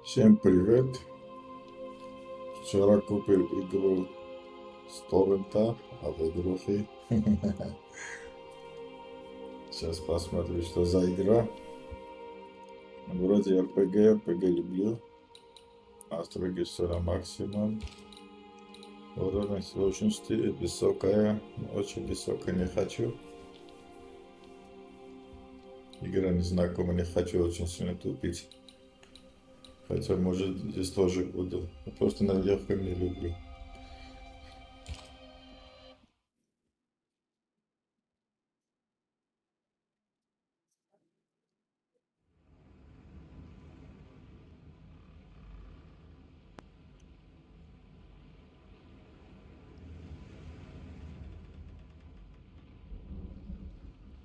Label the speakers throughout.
Speaker 1: Всем привет! Вчера купил игру с торрента, а в игрухе. Сейчас посмотрю, что за игра. Вроде RPG люблю. Режиссера максимум. Уровень сложности высокая. Очень высокая не хочу. Игра незнакомая, не хочу очень сильно тупить. Хотя, может, здесь тоже буду. Просто на легком не люблю.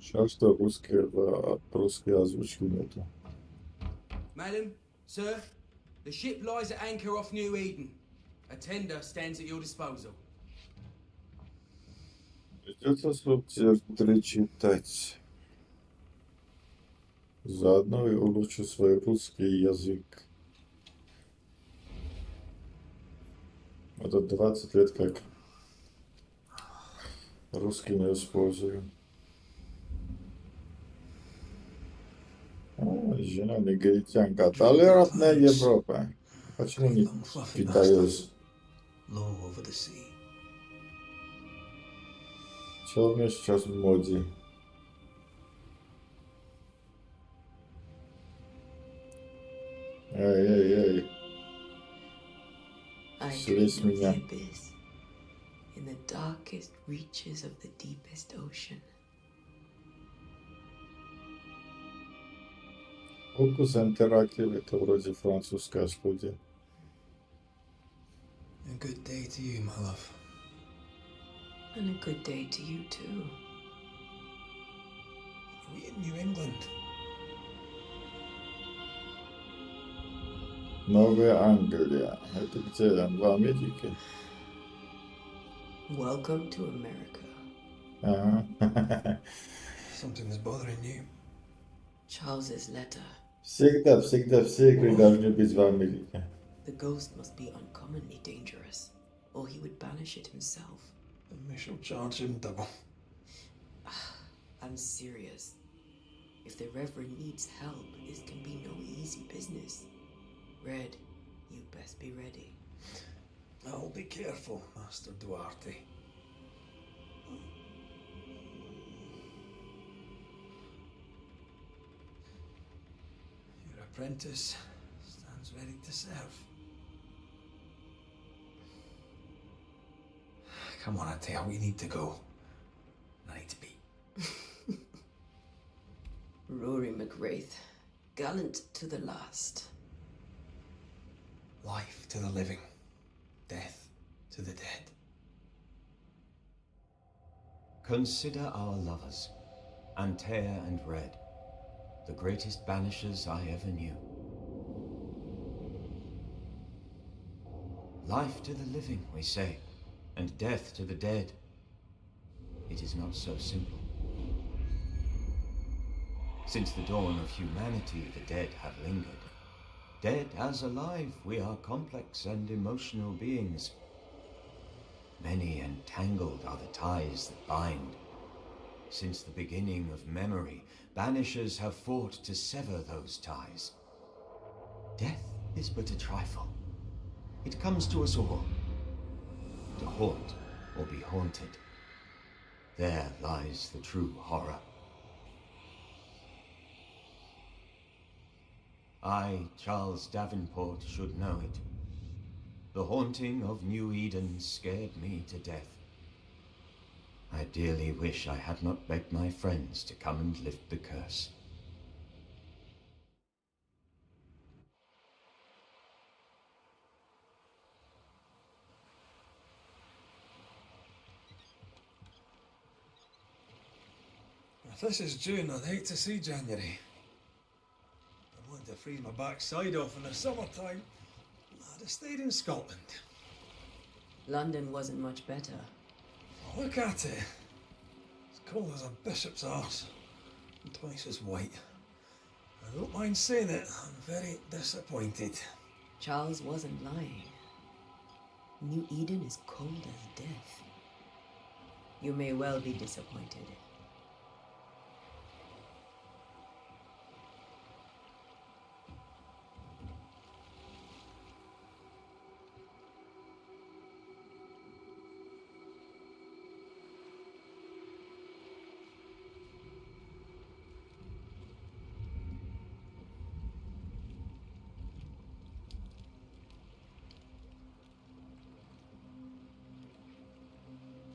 Speaker 1: Сейчас что русской озвучки нету.
Speaker 2: Madam, sir, the ship lies at anchor off New Eden. A tender stands at your disposal.
Speaker 1: Придется субтитры читать. Заодно и улучшу свой русский язык. Это 20 лет как русский не использую. Жена негритянка. Толерантная Европа. Почему не питаюсь? Что у меня сейчас в моде? Эй. Слезь меня.
Speaker 3: In the darkest reaches of the deepest ocean.
Speaker 1: Focus Interactive, это вроде французская студия.
Speaker 4: A good day to you, my love.
Speaker 3: And a good day to you too.
Speaker 4: Are we in New England?
Speaker 1: Новая Англия. Это где? В Америке?
Speaker 3: Welcome to America.
Speaker 1: Ага.
Speaker 4: Something's bothering you.
Speaker 3: Charles's letter.
Speaker 1: Всегда все игры должны быть в Америке.
Speaker 3: The ghost must be uncommonly dangerous, or he would banish it himself.
Speaker 4: And we shall charge him double.
Speaker 3: I'm serious. If the Reverend needs help, this can be no easy business. Red, you best be ready.
Speaker 4: I'll be careful, Master Duarte. Your apprentice stands ready to serve. Come on, Atea, we need to go. I need to be.
Speaker 3: Rory McWraith, gallant to the last.
Speaker 4: Life to the living, death to the dead.
Speaker 5: Consider our lovers, Antea and Red, the greatest banishers I ever knew. Life to the living, we say, and death to the dead. It is not so simple. Since the dawn of humanity, the dead have lingered. Dead as alive, we are complex and emotional beings. Many and tangled are the ties that bind. Since the beginning of memory, banishers have fought to sever those ties. Death is but a trifle. It comes to us all. To haunt or be haunted. There lies the true horror. I, Charles Davenport, should know it. The haunting of New Eden scared me to death. I dearly wish I had not begged my friends to come and lift the curse.
Speaker 4: If this is June, I'd hate to see January. I'm willing to freeze my backside off in the summertime. I'd have stayed in Scotland.
Speaker 3: London wasn't much better.
Speaker 4: Look at it. As cold as a bishop's arse. And twice as white. I don't mind saying it, I'm very disappointed.
Speaker 3: Charles wasn't lying. New Eden is cold as death. You may well be disappointed.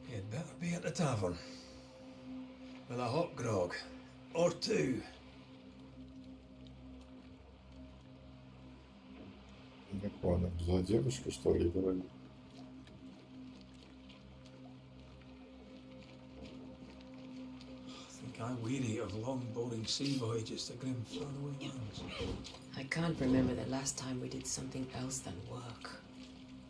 Speaker 4: You'd better be at the tavern. With a hot grog. Or two.
Speaker 1: Не понял, за девушку что ли говорю?
Speaker 4: I think I'm weary of long, boring sea voyages to grim, faraway lands.
Speaker 3: I can't remember the last time we did something else than work.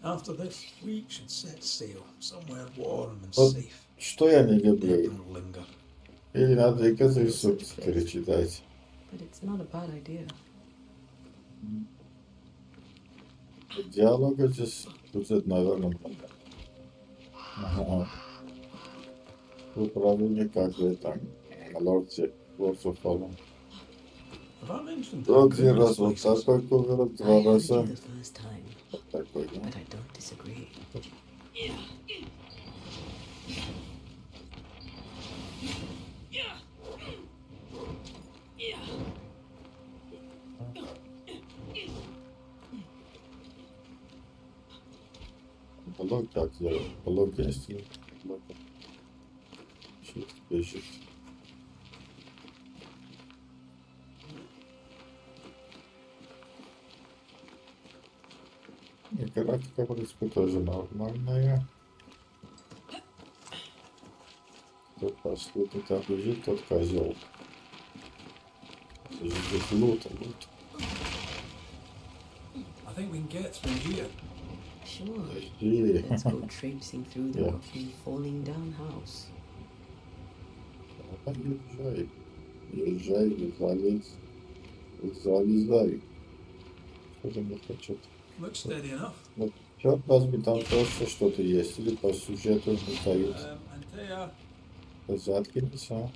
Speaker 4: After this, we should set sail somewhere warm and
Speaker 1: Вот
Speaker 4: safe.
Speaker 1: что я не
Speaker 4: Then
Speaker 1: люблю?
Speaker 4: don't linger.
Speaker 1: Или надо и субтитры читать.
Speaker 3: But it's not a bad idea.
Speaker 1: Диалога здесь будет, наверное, ага. Управление как бы там, лорде, Fallen.
Speaker 4: Have I mentioned
Speaker 1: То
Speaker 4: how
Speaker 1: один
Speaker 4: good
Speaker 1: раз
Speaker 4: this
Speaker 1: вот
Speaker 4: place is?
Speaker 1: такой кувырок,
Speaker 3: I
Speaker 1: два
Speaker 3: heard you
Speaker 1: раза
Speaker 3: the first time,
Speaker 1: такой, да.
Speaker 3: but I don't disagree.
Speaker 1: Блок как я, блок есть, блок. Shift, shift. И графика, в принципе, тоже нормальная. Кто последний там лежит, тот козел. Здесь лут.
Speaker 4: I think we can get through here.
Speaker 3: Sure.
Speaker 1: Подожди.
Speaker 3: Let's go traipsing through the
Speaker 1: Yeah.
Speaker 3: rocky, falling down house.
Speaker 1: Езжай. Езжай, залезай. Что-то не хочет.
Speaker 4: Looks steady enough.
Speaker 1: Вот, черт возьми, там просто что-то есть. Или по сюжету не дают.
Speaker 4: Antea.
Speaker 1: Заткнется.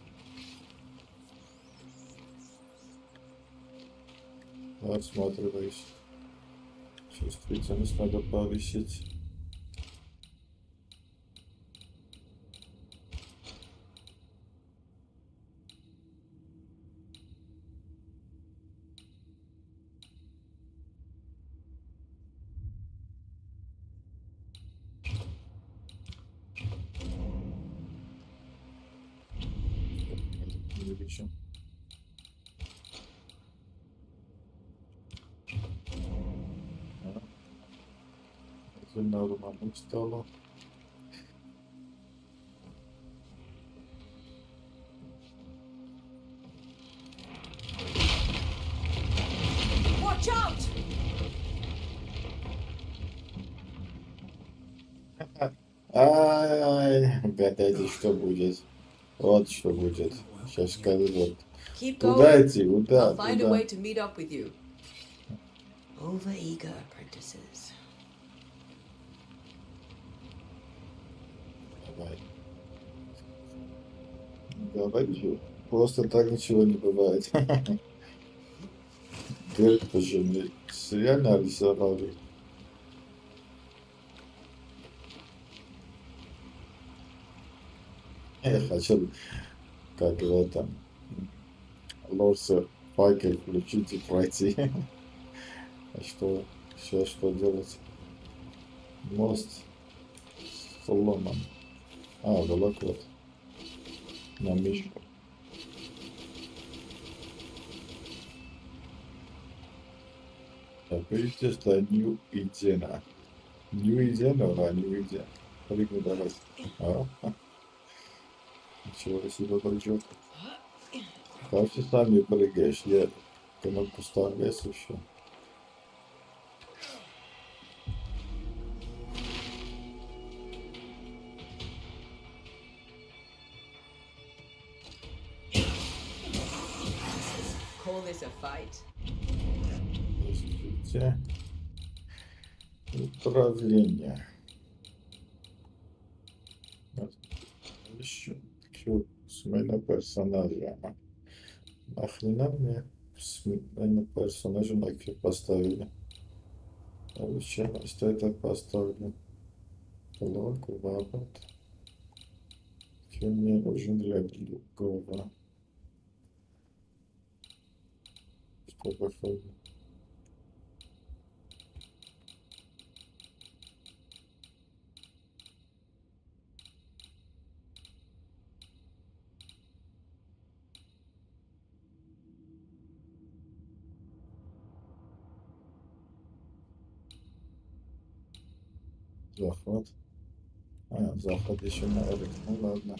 Speaker 1: Осматриваюсь. Чувствительность надо повысить. Увеличим. Нормально стало.
Speaker 3: Watch out!
Speaker 1: Ай, угадайте, что будет. Вот что будет. Сейчас скажу. Вот.
Speaker 3: Keep
Speaker 1: Куда
Speaker 3: going.
Speaker 1: идти? Куда?
Speaker 3: I'll find a
Speaker 1: Куда?
Speaker 3: way to meet up with you. Over-eager apprentices.
Speaker 1: Давай. Говорю. Просто так ничего не бывает. Дырку же мне реально рисовали. Я хотел, как его там, Лорса Факер включить и пройти. А что? Сейчас что делать? Мост сломан. А, волокот. На мишку. Так, видите, что New Idea. New Idea, да, New Idea. Прыгну давай. А? Ничего себе, дружок. Как ты сами прыгаешь? Я кнопку ставлю еще.
Speaker 3: Call this a fight?
Speaker 1: Подождите. Управление. Еще смена персонажа. Нахрена мне смена персонажа на Q поставили? А зачем это поставили? Лог, вабот. Q мне нужен для другого. Что выходит? Захват. Захват еще на Эрик. Ну ладно.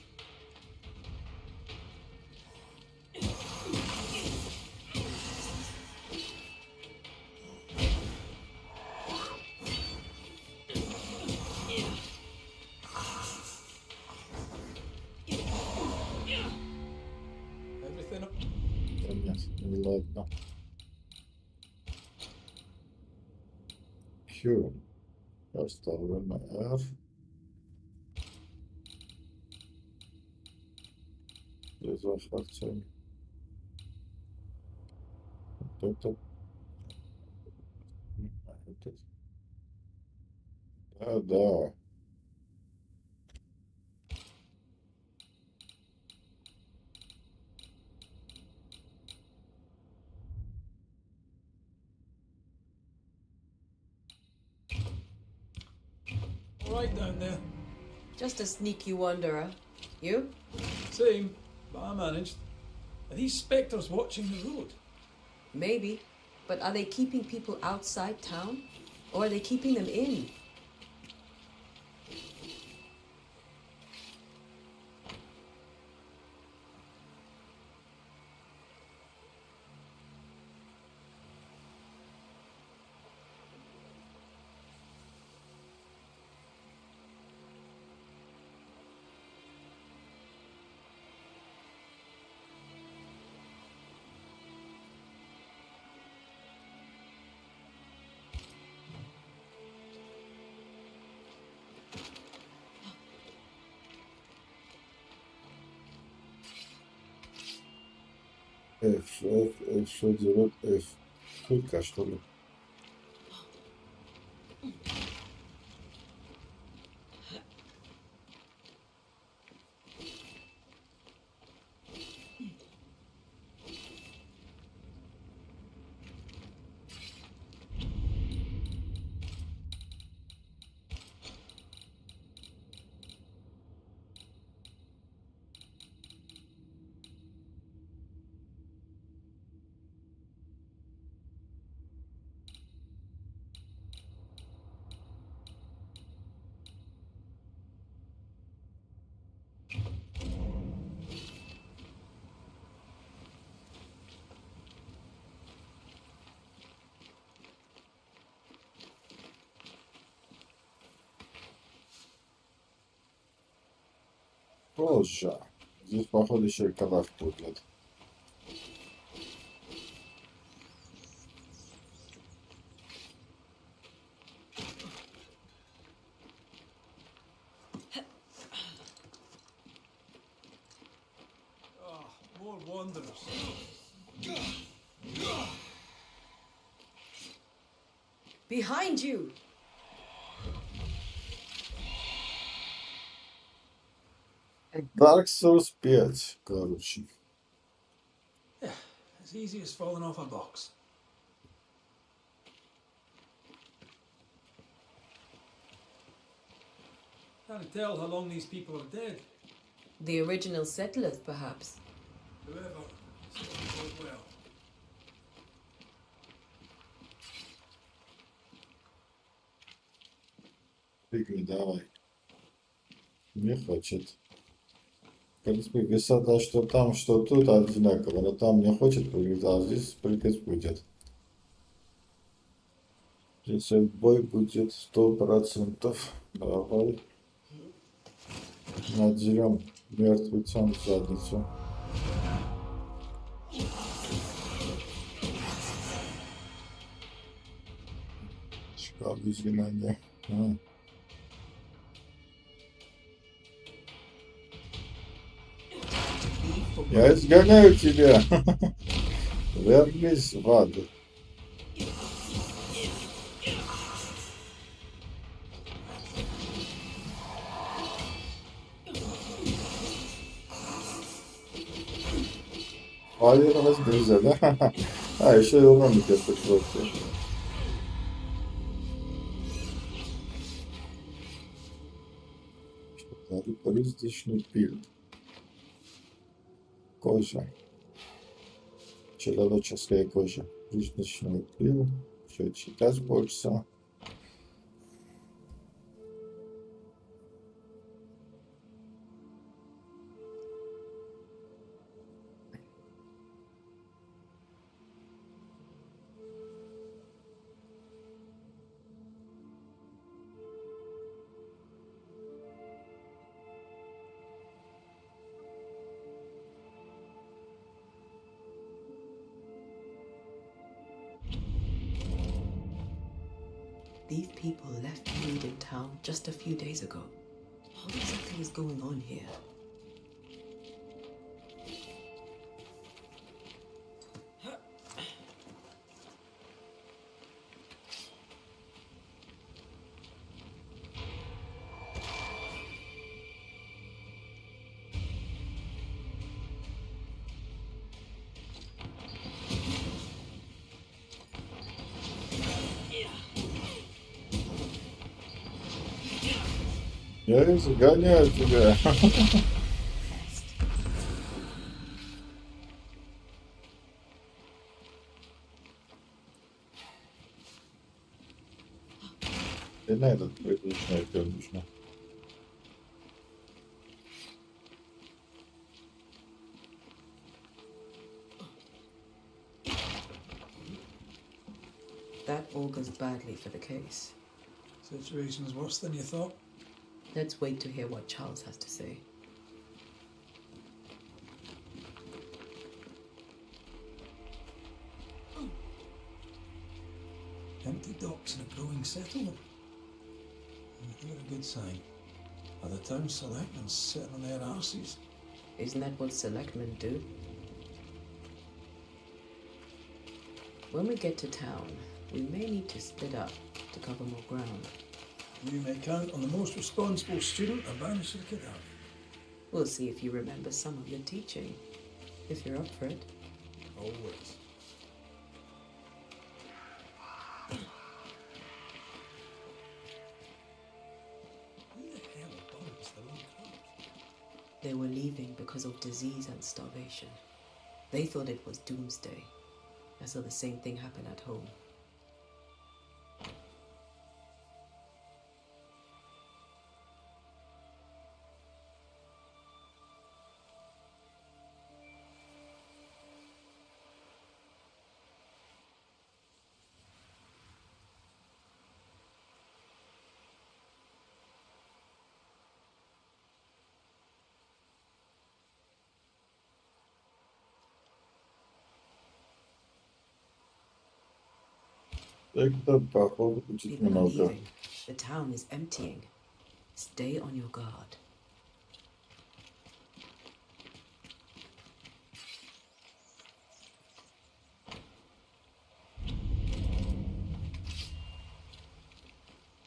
Speaker 4: Everything up.
Speaker 1: Да нет, не ладно. Q. Поставлю на R. И захват цели. Вот это. Да.
Speaker 4: All right down there.
Speaker 3: Just a sneaky wanderer. You?
Speaker 4: Same, but I managed. Are these spectres watching the road?
Speaker 3: Maybe. But are they keeping people outside town? Or are they keeping them in?
Speaker 1: F, что делает F? Только что ли? Позже. Здесь, походу, еще и кадавр будет.
Speaker 4: More wanderers.
Speaker 3: Behind you!
Speaker 1: Dark Souls 5, короче.
Speaker 4: Yeah, as easy as falling off a box. Can't tell how long these people are dead.
Speaker 3: The original settlers, perhaps.
Speaker 4: Whoever, it's not going well.
Speaker 1: Прыгни, давай. Не хочет. В принципе, высота, что там, что тут одинаково. Но там не хочет прыгать, а здесь прыгать будет. Здесь бой будет 100%. Давай. Надерем мертвецам задницу. Как изгнание. А. Я изгоняю тебя. Вернись в ад. Парировать нельзя, да? А, еще и урон тебе пришлось. Прыздочный пиль. Кожа. Человеческая кожа. Прыздочный пил. Все читать больше.
Speaker 3: These people left Mead in town just a few days ago. What exactly is going on here?
Speaker 1: Я изгоняю тебя. И на этот предыдущий пил нужно.
Speaker 3: That augurs badly for the case.
Speaker 4: Situation's worse than you thought.
Speaker 3: Let's wait to hear what Charles has to say.
Speaker 4: Empty docks and a growing settlement. Never a good sign. Are the town selectmen sitting on their arses?
Speaker 3: Isn't that what selectmen do? When we get to town, we may need to split up to cover more ground.
Speaker 4: You may count on the most responsible student a Banisher could have.
Speaker 3: We'll see if you remember some of your teaching, if you're up for it.
Speaker 4: Always. Who the hell bombs the lone crops?
Speaker 3: They were leaving because of disease and starvation. They thought it was doomsday. I saw the same thing happen at home.
Speaker 1: Это, походу, чуть
Speaker 3: People are
Speaker 1: много.
Speaker 3: leaving. The town is emptying. Stay on your guard.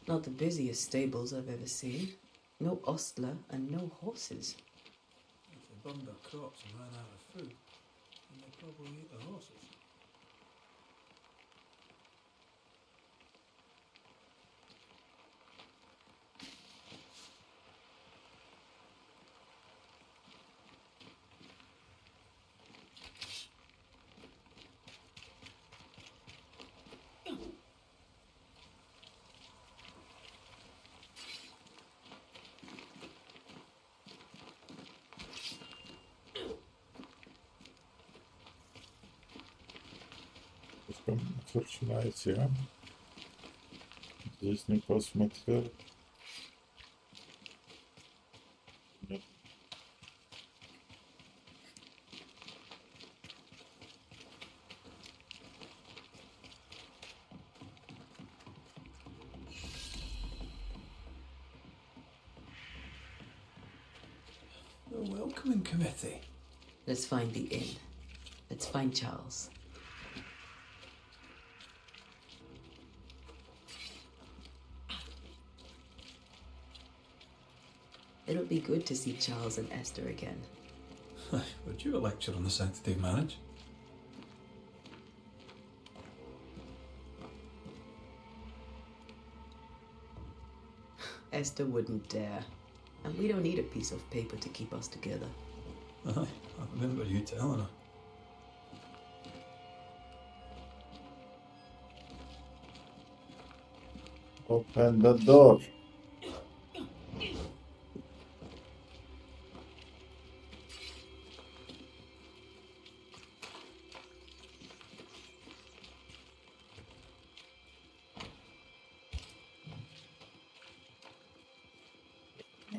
Speaker 3: Not the busiest stables I've ever seen. No ostler and no horses.
Speaker 4: If they burned their crops and ran out of food, then they probably ate the horses.
Speaker 1: Начинаете, а? Здесь не посмотрел. Нет.
Speaker 4: A welcoming committee.
Speaker 3: Let's find the inn. Let's find Charles. It'll be good to see Charles and Esther again.
Speaker 4: Would you a lecture on the Saturday marriage?
Speaker 3: Esther wouldn't dare. And we don't need a piece of paper to keep us together.
Speaker 4: Aye, I remember you telling her.
Speaker 1: Open the door.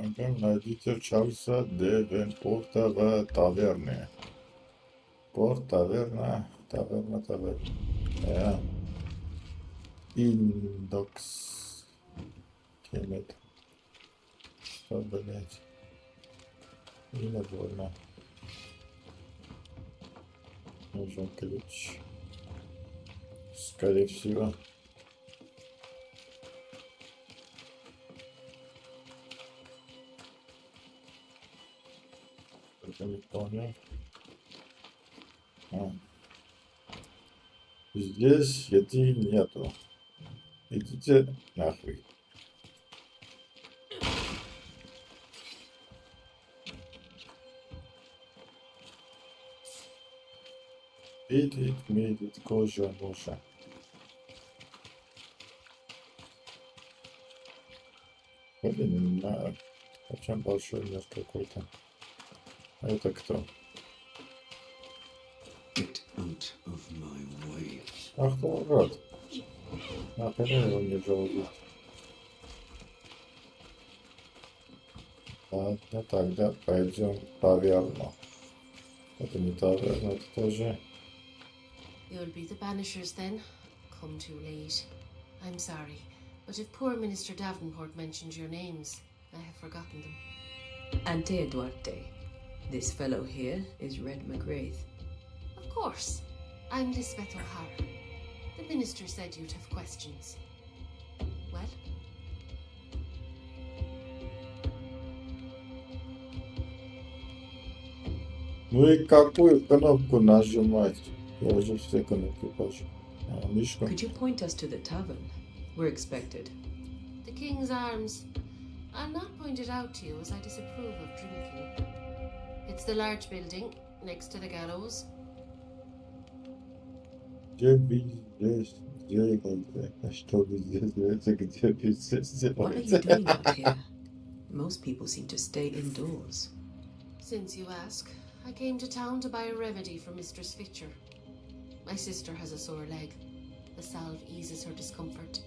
Speaker 1: Անգամ նայդիցը Չարլսը դևեն պորտավը տավերն է։ Պորտ տավերնա։ Index. Kemet. Что, блять? Имя больно. Нужен ключ. Скорее всего. Только не понял. Здесь еды нету. Идите нахуй. Медит, кожа, муша. Блин, очень большой мир какой-то. А это кто?
Speaker 5: Get out of my way.
Speaker 1: Ах ты урод. Нахрена его не жалуют? Ладно, тогда пойдем в таверну. Это не таверна, это тоже.
Speaker 6: You'll be the Banishers then. Come too late. I'm sorry, but if poor Minister Davenport mentioned your names, I have forgotten them.
Speaker 3: Ante Duarte. This fellow here is Red McGrath.
Speaker 6: Of course. I'm Lisbeth O'Hara. The minister said you'd have questions. Well?
Speaker 1: Ну и какую кнопку нажимать? Я уже все кнопки пошел. Мишка.
Speaker 3: Could you point us to the tavern? We're expected.
Speaker 6: The King's Arms. I'll not point it out to you as I disapprove of drinking. It's the large building next to the gallows.
Speaker 1: Где здесь делается? Что вы здесь делаете? Где вы здесь
Speaker 3: What are you
Speaker 1: делаете?
Speaker 3: doing out here? Most people seem to stay indoors.
Speaker 6: Since you ask, I came to town to buy a remedy for Mistress Fitcher. My sister has a sore leg. The salve eases her discomfort.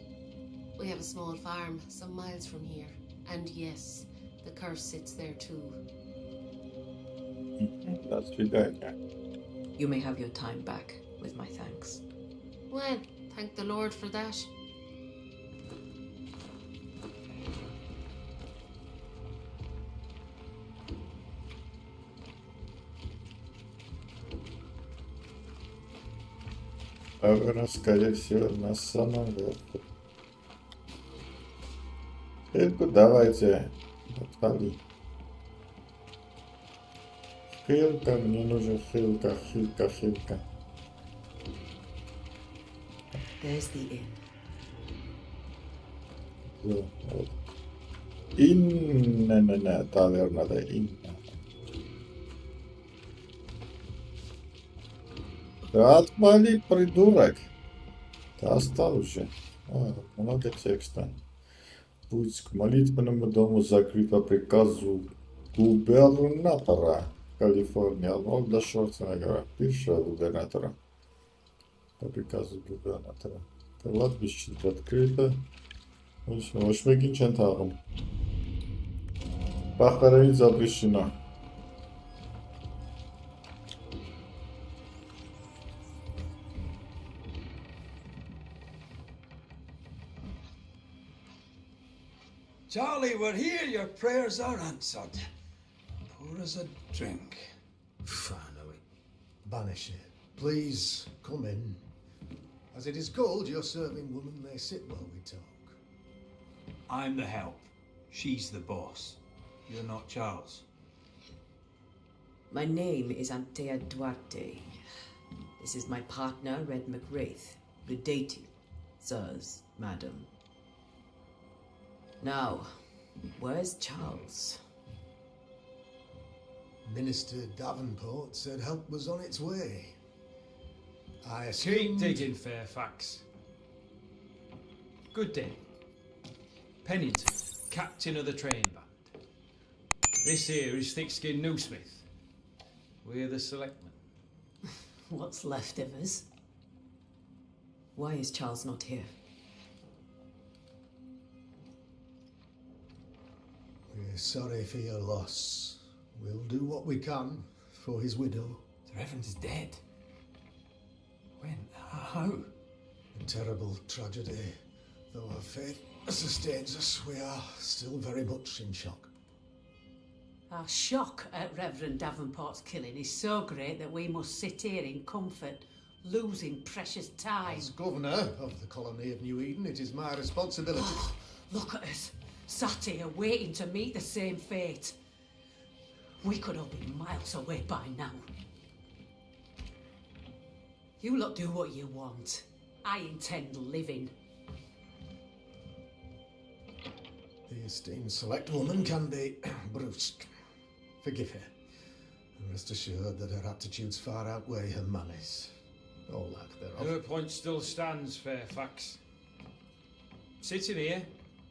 Speaker 6: We have a small farm some miles from here. And yes, the curse sits there too.
Speaker 1: До свидания.
Speaker 3: You may have your time back, with my thanks.
Speaker 6: Well, thank the Lord for that.
Speaker 1: Таверна, скорее всего, на самом верху. Хилку давайте отвали. Хилка, мне нужен хилка.
Speaker 3: There's the inn.
Speaker 1: Вот. Не, таверна, да, инна. Да отвали, придурок. Да остал уже. Много текста. Путь к молитвенному дому закрыт по приказу губернатора Калифорнии Арнольда Шварценеггера, бывшего губернатора. По приказу губернатора. Кладбище открыто. Ошмегин чентагом. Похоронить запрещено.
Speaker 4: Charlie, we're here. Your prayers are answered. Poor us a drink.
Speaker 2: Finally.
Speaker 7: Banisher, please come in. As it is called, your serving woman may sit while we talk.
Speaker 4: I'm the help. She's the boss. You're not Charles.
Speaker 3: My name is Antea Duarte. This is my partner, Red McWraith. Good day to you, sirs, madam. Now, where's Charles?
Speaker 7: Minister Davenport said help was on its way. I
Speaker 4: Keep
Speaker 7: assumed...
Speaker 4: digging, Fairfax. Good day. Pennington, captain of the train band. This here is Thick-Skinned Newsmith. We're the selectmen.
Speaker 3: What's left of us? Why is Charles not here?
Speaker 7: We're sorry for your loss. We'll do what we can for his widow.
Speaker 4: The Reverend is dead. When? How?
Speaker 7: A terrible tragedy. Though our faith sustains us, we are still very much in shock.
Speaker 8: Our shock at Reverend Davenport's killing is so great that we must sit here in comfort, losing precious time.
Speaker 7: As governor of the colony of New Eden, it is my responsibility.
Speaker 8: Look at us, sat here waiting to meet the same fate. We could all be miles away by now. You lot do what you want. I intend living.
Speaker 7: The esteemed select woman can be brusque. Forgive her. And rest assured that her attitudes far outweigh her manners. Or lack thereof.
Speaker 4: Her point still stands, Fairfax. Sitting here,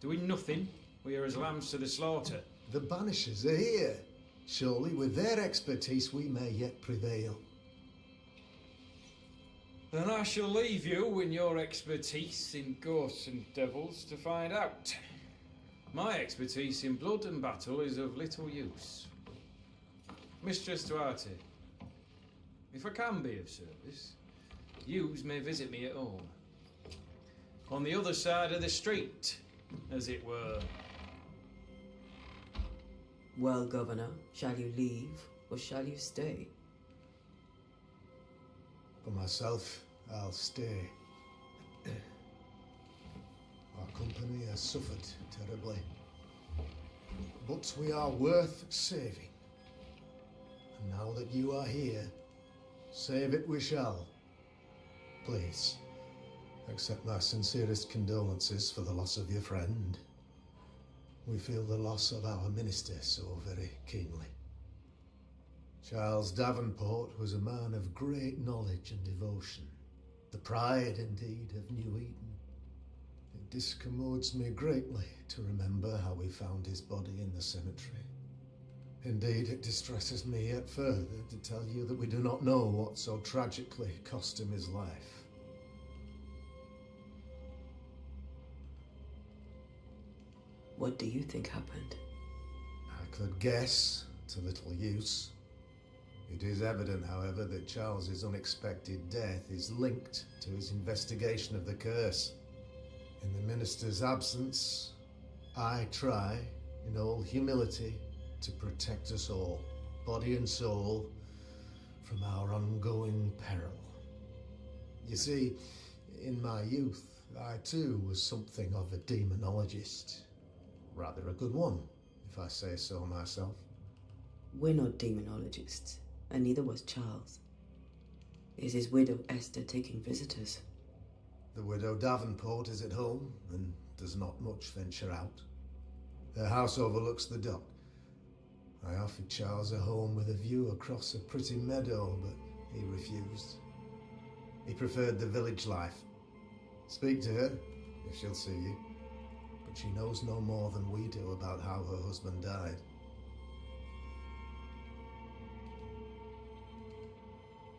Speaker 4: doing nothing, we are as lambs to the slaughter.
Speaker 7: The Banishers are here. Surely with their expertise we may yet prevail.
Speaker 4: Then I shall leave you in your expertise in ghosts and devils to find out. My expertise in blood and battle is of little use. Mistress Duarte, if I can be of service, yous may visit me at home. On the other side of the street, as it were.
Speaker 3: Well, Governor, shall you leave or shall you stay?
Speaker 7: For myself, I'll stay. Our company has suffered terribly. But we are worth saving. And now that you are here, save it we shall. Please, accept my sincerest condolences for the loss of your friend. We feel the loss of our minister so very keenly. Charles Davenport was a man of great knowledge and devotion, the pride indeed of New Eden. It discommodes me greatly to remember how we found his body in the cemetery. Indeed, it distresses me yet further to tell you that we do not know what so tragically cost him his life.
Speaker 3: What do you think happened?
Speaker 7: I could guess, to little use. It is evident, however, that Charles's unexpected death is linked to his investigation of the curse. In the minister's absence, I try, in all humility, to protect us all, body and soul, from our ongoing peril. You see, in my youth, I too was something of a demonologist. Rather a good one, if I say so myself.
Speaker 3: We're not demonologists, and neither was Charles. Is his widow Esther taking visitors?
Speaker 7: The widow Davenport is at home and does not much venture out. Her house overlooks the dock. I offered Charles a home with a view across a pretty meadow, but he refused. He preferred the village life. Speak to her, if she'll see you. But she knows no more than we do about how her husband died.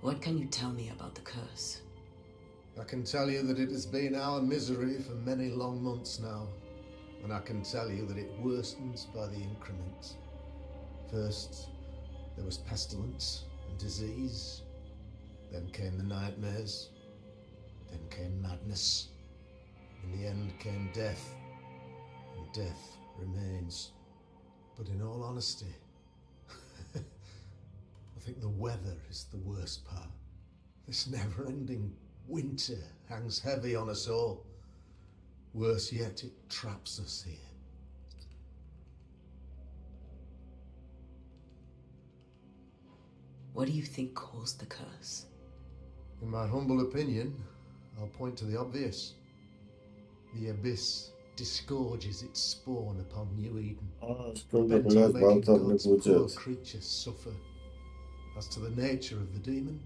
Speaker 3: What can you tell me about the curse?
Speaker 7: I can tell you that it has been our misery for many long months now, and I can tell you that it worsens by the increment. First, there was pestilence and disease, then came the nightmares, then came madness, in the end came death, and death remains. But in all honesty, think the weather is the worst part. This never-ending winter hangs heavy on us all. Worse yet, it traps us here.
Speaker 3: What do you think caused the curse?
Speaker 7: In my humble opinion, I'll point to the obvious. The abyss disgorges its spawn upon New Eden,
Speaker 1: Сколько,
Speaker 7: bent
Speaker 1: блядь,
Speaker 7: on making
Speaker 1: болтов не
Speaker 7: God's poor
Speaker 1: будет.
Speaker 7: creatures suffer. As to the nature of the demon,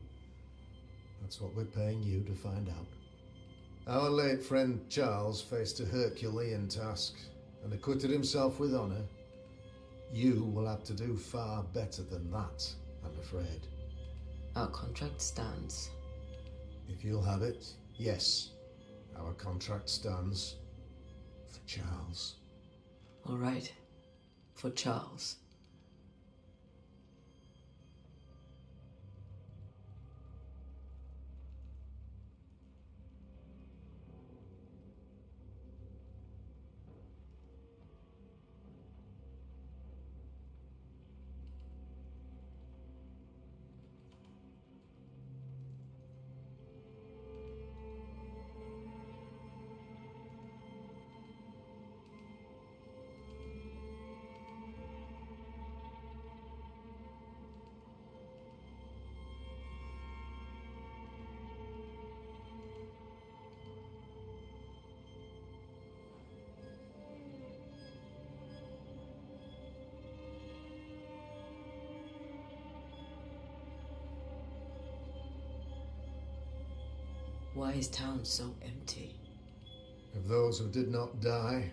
Speaker 7: that's what we're paying you to find out. Our late friend Charles faced a Herculean task and acquitted himself with honor. You will have to do far better than that, I'm afraid.
Speaker 3: Our contract stands.
Speaker 7: If you'll have it, yes, our contract stands for Charles.
Speaker 3: All right. For Charles. Why is town so empty?
Speaker 7: Of those who did not die,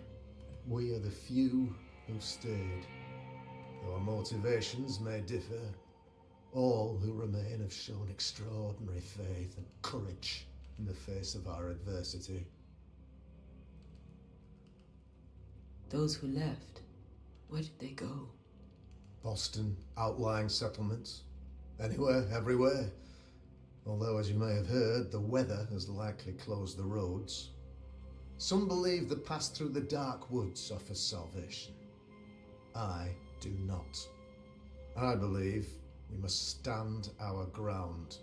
Speaker 7: we are the few who stayed. Though our motivations may differ, all who remain have shown extraordinary faith and courage in the face of our adversity.
Speaker 3: Those who left, where did they go?
Speaker 7: Boston, outlying settlements, anywhere, everywhere. Although, as you may have heard, the weather has likely closed the roads. Some believe the path through the dark woods offers salvation. I do not. I believe we must stand our ground.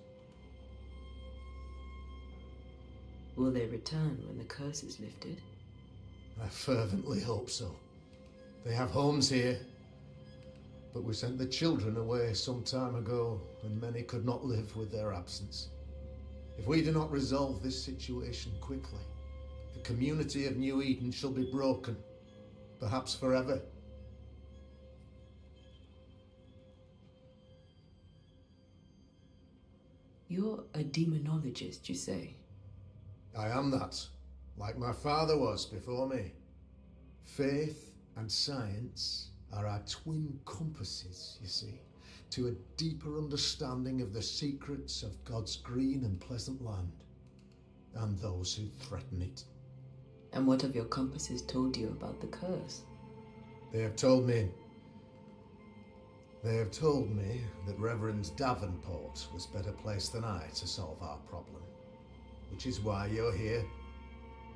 Speaker 3: Will they return when the curse is lifted?
Speaker 7: I fervently hope so. They have homes here, but we sent the children away some time ago, and many could not live with their absence. If we do not resolve this situation quickly, the community of New Eden shall be broken, perhaps forever.
Speaker 3: You're a demonologist, you say?
Speaker 7: I am that, like my father was before me. Faith and science are our twin compasses, you see, to a deeper understanding of the secrets of God's green and pleasant land, and those who threaten it.
Speaker 3: And what have your compasses told you about the curse?
Speaker 7: They have told me that Reverend Davenport was better placed than I to solve our problem, which is why you're here.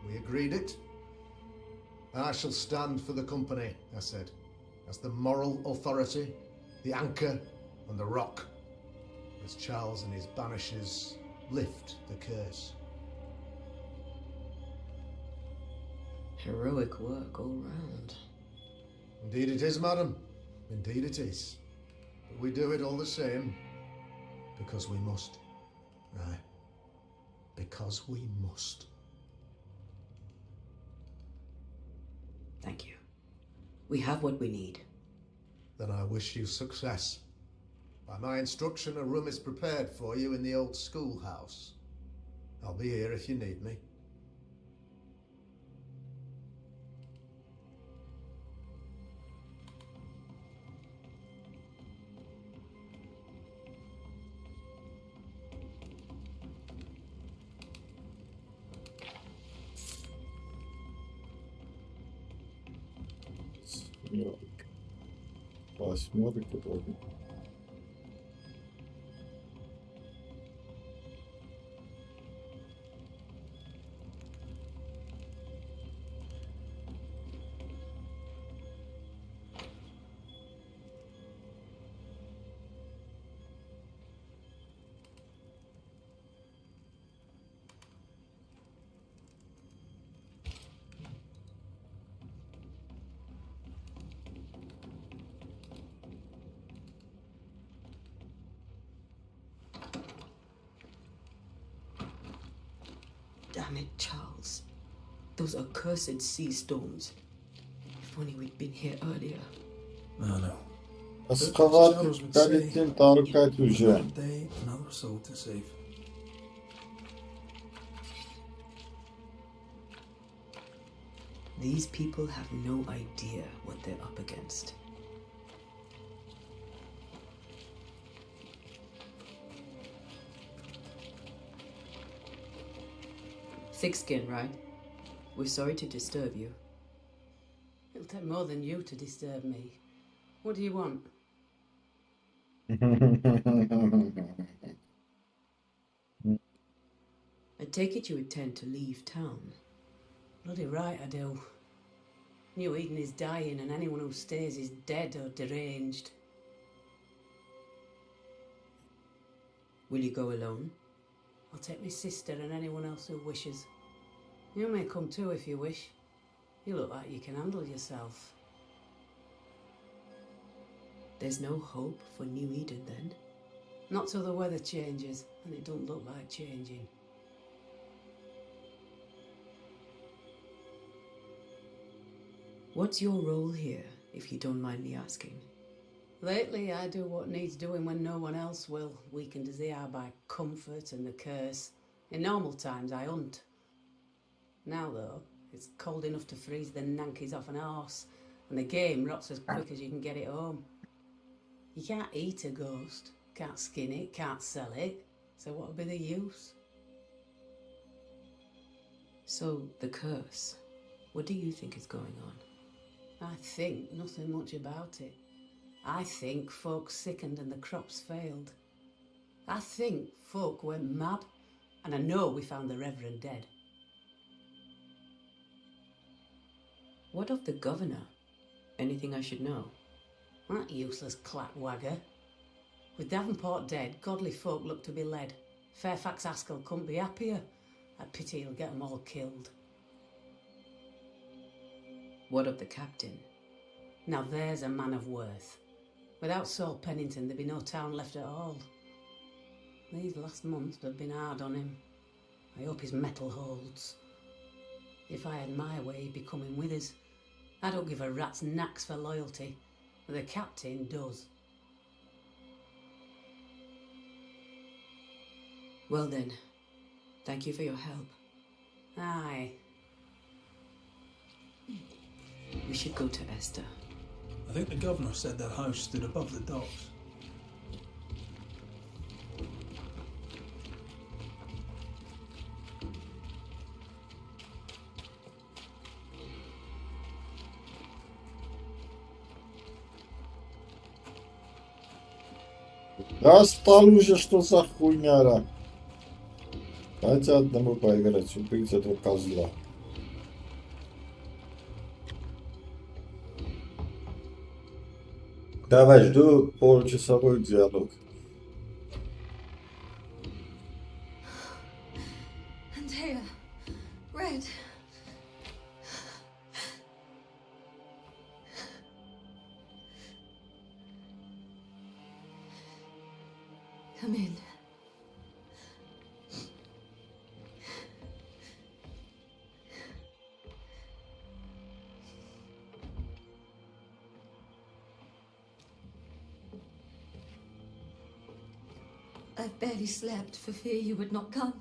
Speaker 7: We agreed it. I shall stand for the company, I said, as the moral authority, the anchor, and the rock, as Charles and his Banishers lift the curse.
Speaker 3: Heroic work all round.
Speaker 7: Indeed it is, madam. Indeed it is. But we do it all the same, because we must. Aye. Because we must.
Speaker 3: Thank you. We have what we need.
Speaker 7: Then I wish you success. By my instruction, a room is prepared for you in the old schoolhouse. I'll be here if you need me.
Speaker 1: Посмотрим, кто.
Speaker 3: Damn it, Charles. Those accursed sea storms. If only we'd been here earlier.
Speaker 9: No, no.
Speaker 1: Asqavat kalitin tarkat уже.
Speaker 9: Another day, another soul to save.
Speaker 3: These people have no idea what they're up against. Thick skin, right? We're sorry to disturb you.
Speaker 8: It'll take more than you to disturb me. What do you want?
Speaker 3: I take it you intend to leave town.
Speaker 8: Bloody right I do. New Eden is dying and anyone who stays is dead or deranged.
Speaker 3: Will you go alone?
Speaker 8: I'll take my sister and anyone else who wishes. You may come too if you wish. You look like you can handle yourself.
Speaker 3: There's no hope for New Eden then?
Speaker 8: Not till the weather changes, and it don't look like changing.
Speaker 3: What's your role here, if you don't mind me asking?
Speaker 8: Lately, I do what needs doing when no one else will, weakened as they are by comfort and the curse. In normal times, I hunt. Now, though, it's cold enough to freeze the nankies off an horse, and the game rots as quick as you can get it home. You can't eat a ghost, can't skin it, can't sell it, so what would be the use?
Speaker 3: So, the curse, what do you think is going on?
Speaker 8: I think nothing much about it. I think folk sickened and the crops failed. I think folk went mad, and I know we found the Reverend dead.
Speaker 3: What of the governor? Anything I should know?
Speaker 8: That useless clackwagger. With Davenport dead, godly folk look to be led. Fairfax Askell couldn't be happier. I pity he'll get them all killed.
Speaker 3: What of the captain?
Speaker 8: Now there's a man of worth. Without Saul Pennington, there'd be no town left at all. These last months have been hard on him. I hope his mettle holds. If I had my way, he'd be coming with us. I don't give a rat's knacks for loyalty. The captain does.
Speaker 3: Well then, thank you for your help.
Speaker 8: Aye.
Speaker 3: We should go to Esther.
Speaker 9: I think the governor said that house stood above the docks.
Speaker 1: Достал уже, что за хуйняра. Дайте одному поиграть, убить этого козла. Давай, жду получасовой диалог.
Speaker 6: Antea, Red. Come in. I've barely slept for fear you would not come.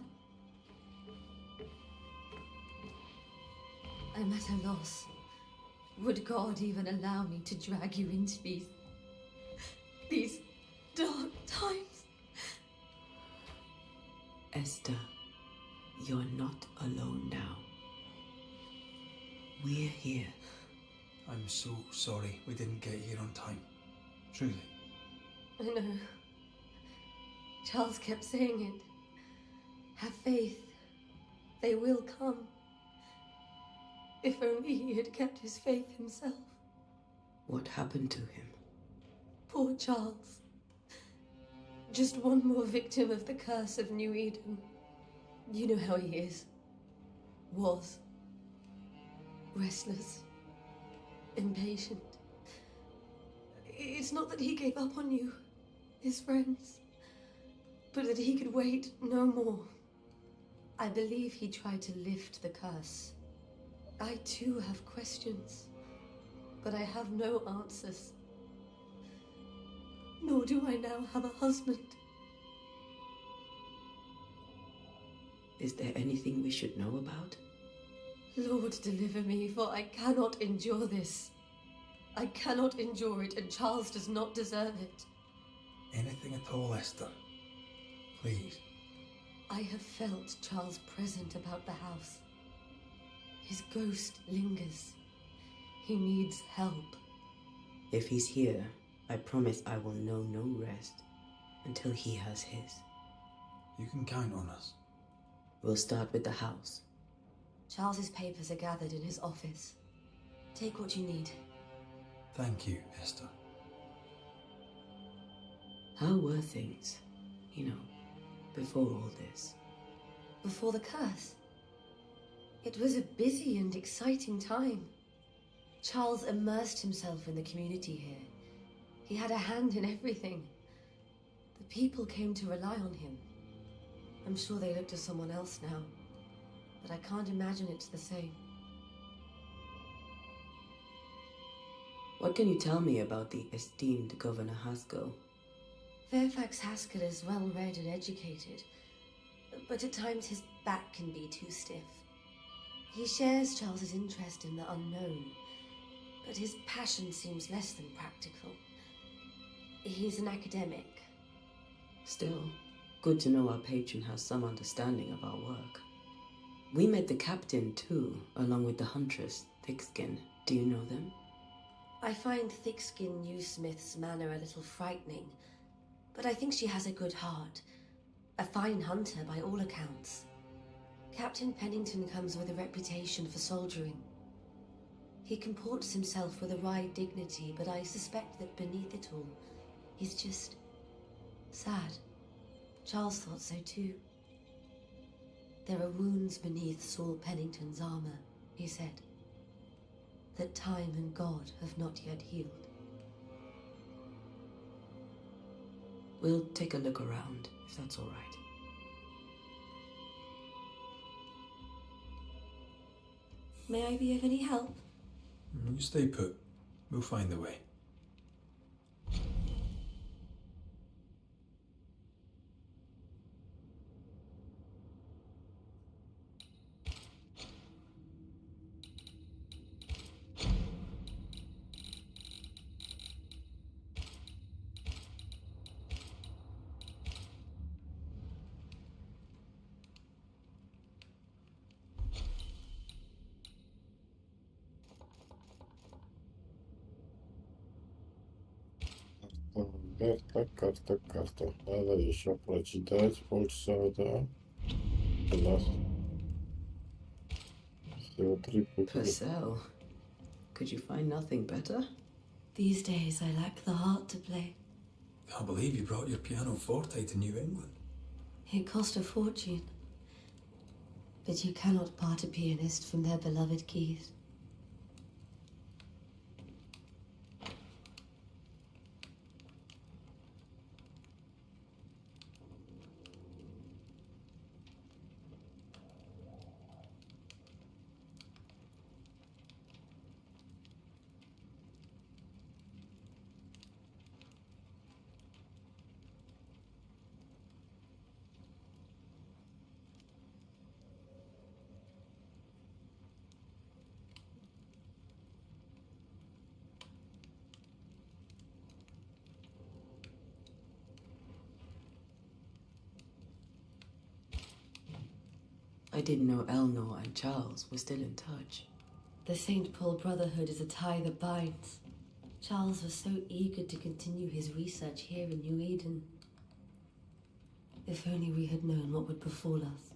Speaker 6: I'm at a loss. Would God even allow me to drag you into these dark times?
Speaker 3: Esther, you're not alone now. We're here.
Speaker 9: I'm so sorry we didn't get here on time. Truly.
Speaker 6: I know. Charles kept saying it. Have faith. They will come. If only he had kept his faith himself.
Speaker 3: What happened to him?
Speaker 6: Poor Charles. Just one more victim of the curse of New Eden. You know how he is. Was. Restless. Impatient. It's not that he gave up on you, his friends, but that he could wait no more. I believe he tried to lift the curse. I too have questions, but I have no answers. Nor do I now have a husband.
Speaker 3: Is there anything we should know about?
Speaker 6: Lord, deliver me, for I cannot endure this. I cannot endure it, and Charles does not deserve it.
Speaker 9: Anything at all, Esther. Please.
Speaker 6: I have felt Charles present about the house. His ghost lingers. He needs help.
Speaker 3: If he's here, I promise I will know no rest until he has his.
Speaker 9: You can count on us.
Speaker 3: We'll start with the house.
Speaker 6: Charles's papers are gathered in his office. Take what you need.
Speaker 9: Thank you, Esther.
Speaker 3: How were things, before all this?
Speaker 6: Before the curse? It was a busy and exciting time. Charles immersed himself in the community here. He had a hand in everything. The people came to rely on him. I'm sure they look to someone else now, but I can't imagine it's the same.
Speaker 3: What can you tell me about the esteemed Governor Haskell?
Speaker 6: Fairfax Haskell is well read and educated, but at times his back can be too stiff. He shares Charles's interest in the unknown, but his passion seems less than practical. He's an academic.
Speaker 3: Still, good to know our patron has some understanding of our work. We met the captain too, along with the huntress, Thickskin. Do you know them?
Speaker 6: I find Thickskin Newsmith's manner a little frightening, but I think she has a good heart. A fine hunter by all accounts. Captain Pennington comes with a reputation for soldiering. He comports himself with a wry dignity, but I suspect that beneath it all, he's just sad. Charles thought so too. There are wounds beneath Saul Pennington's armor, he said, that time and God have not yet healed.
Speaker 3: We'll take a look around, if that's all right.
Speaker 6: May I be of any help?
Speaker 9: You stay put. We'll find a way.
Speaker 1: Карта. Надо еще прочитать полчаса, да? Класс. Всего 3 пути.
Speaker 3: Purcell. Could you find nothing better?
Speaker 6: These days I lack the heart to play.
Speaker 9: Can't believe you brought your pianoforte to New England.
Speaker 6: It cost a fortune. But you cannot part a pianist from their beloved keys.
Speaker 3: I didn't know Eleanor and Charles were still in touch.
Speaker 6: The St. Paul Brotherhood is a tie that binds. Charles was so eager to continue his research here in New Eden. If only we had known what would befall us.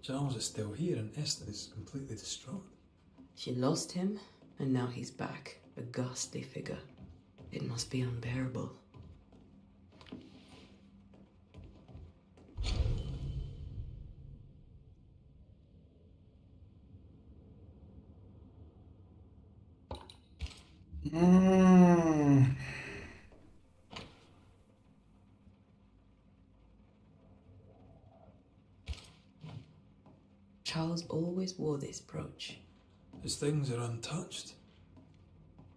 Speaker 9: Charles is still here and Esther is completely distraught.
Speaker 3: She lost him, and now he's back, a ghastly figure. It must be unbearable. Charles always wore this brooch.
Speaker 9: His things are untouched.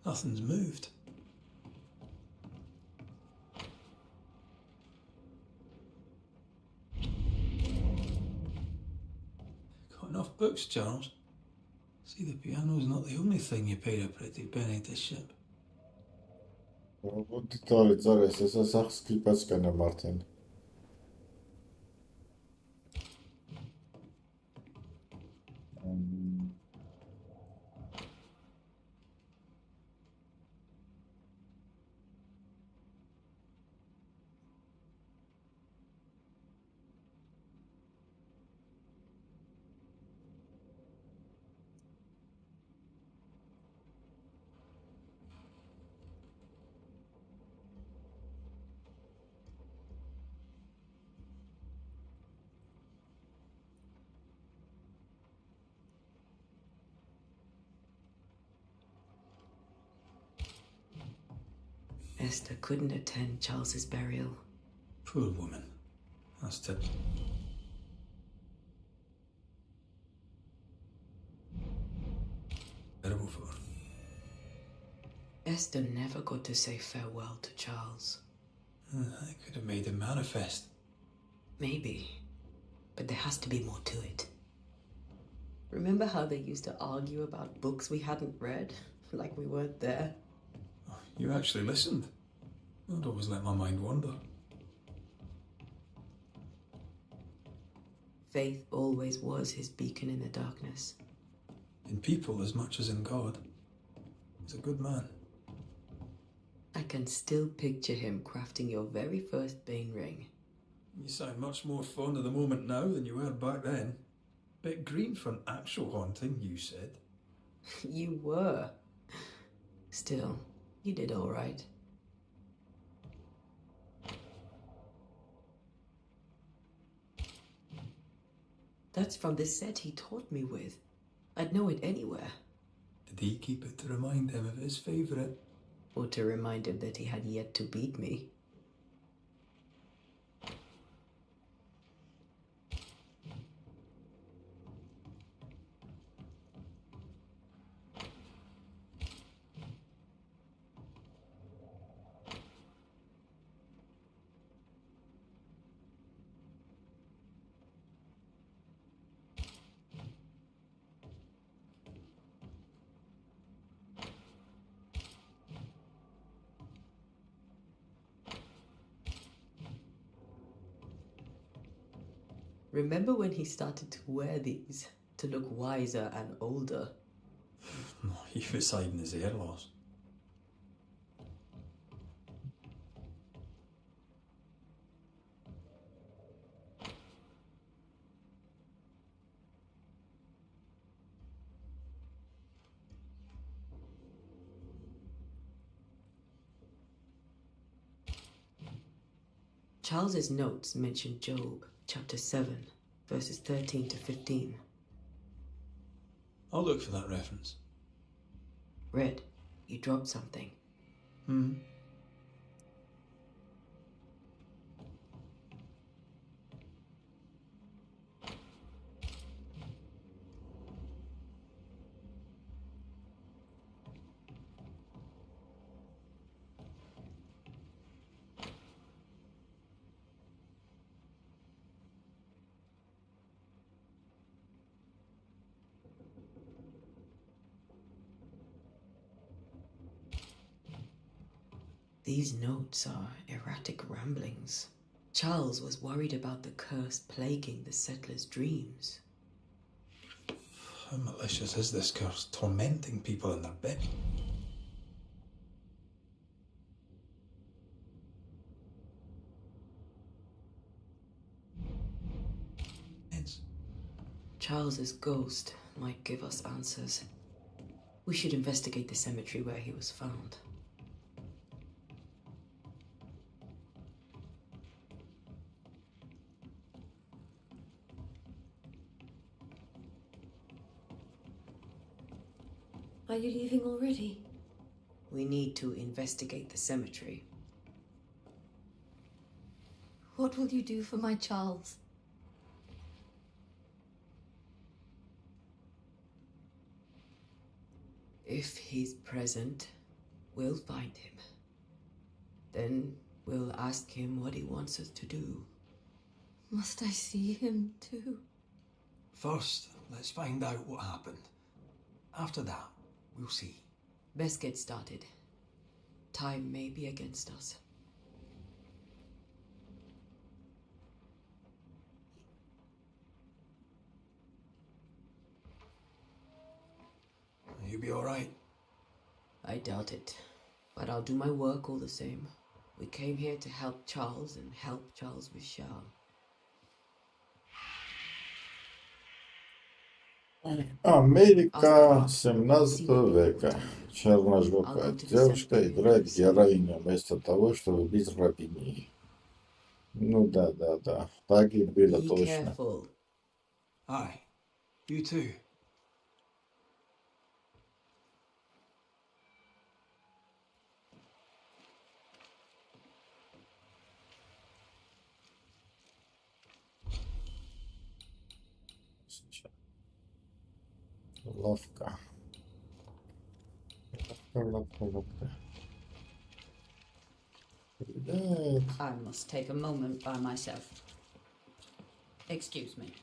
Speaker 9: Nothing's moved. Got enough books, Charles? See, the piano's not the only thing you paid a pretty penny to ship.
Speaker 1: What did zares, es sachs klipats kana Martin.
Speaker 3: Esther couldn't attend Charles's burial.
Speaker 9: Poor woman. That's typical. Terrible for her.
Speaker 3: Esther never got to say farewell to Charles.
Speaker 9: I could have made him manifest.
Speaker 3: Maybe, but there has to be more to it. Remember how they used to argue about books we hadn't read, like we weren't there?
Speaker 9: Oh, you actually listened. I'd always let my mind wander.
Speaker 3: Faith always was his beacon in the darkness.
Speaker 9: In people as much as in God. He's a good man.
Speaker 3: I can still picture him crafting your very first Bane ring.
Speaker 9: You sound much more fond of the moment now than you were back then. Bit green for an actual haunting, you said.
Speaker 3: You were. Still, you did all right. That's from the set he taught me with. I'd know it anywhere.
Speaker 9: Did he keep it to remind him of his favourite?
Speaker 3: Or to remind him that he had yet to beat me. Remember when he started to wear these to look wiser and older?
Speaker 9: He was hiding his hair loss.
Speaker 3: Charles's notes mention Job, chapter 7, verses 13 to 15.
Speaker 9: I'll look for that reference.
Speaker 3: Red, you dropped something. These notes are erratic ramblings. Charles was worried about the curse plaguing the settlers' dreams.
Speaker 9: How malicious is this curse, tormenting people in their bed?
Speaker 3: Charles's ghost might give us answers. We should investigate the cemetery where he was found.
Speaker 10: Are you leaving already?
Speaker 3: We need to investigate the cemetery.
Speaker 10: What will you do for my Charles?
Speaker 3: If he's present, we'll find him. Then we'll ask him what he wants us to do.
Speaker 10: Must I see him too?
Speaker 9: First, let's find out what happened. After that, we'll see.
Speaker 3: Best get started. Time may be against us.
Speaker 9: You be alright?
Speaker 3: I doubt it, but I'll do my work all the same. We came here to help Charles and help Charles with Charles.
Speaker 1: Америка 17 века. Черножопая девушка играет героиню вместо того, чтобы бить рабыней. Ну да. Так и было
Speaker 3: Be
Speaker 1: точно.
Speaker 3: careful.
Speaker 9: Aye. You too.
Speaker 1: Ловко. Ловко. Привет.
Speaker 8: I must take a moment by myself. Excuse me.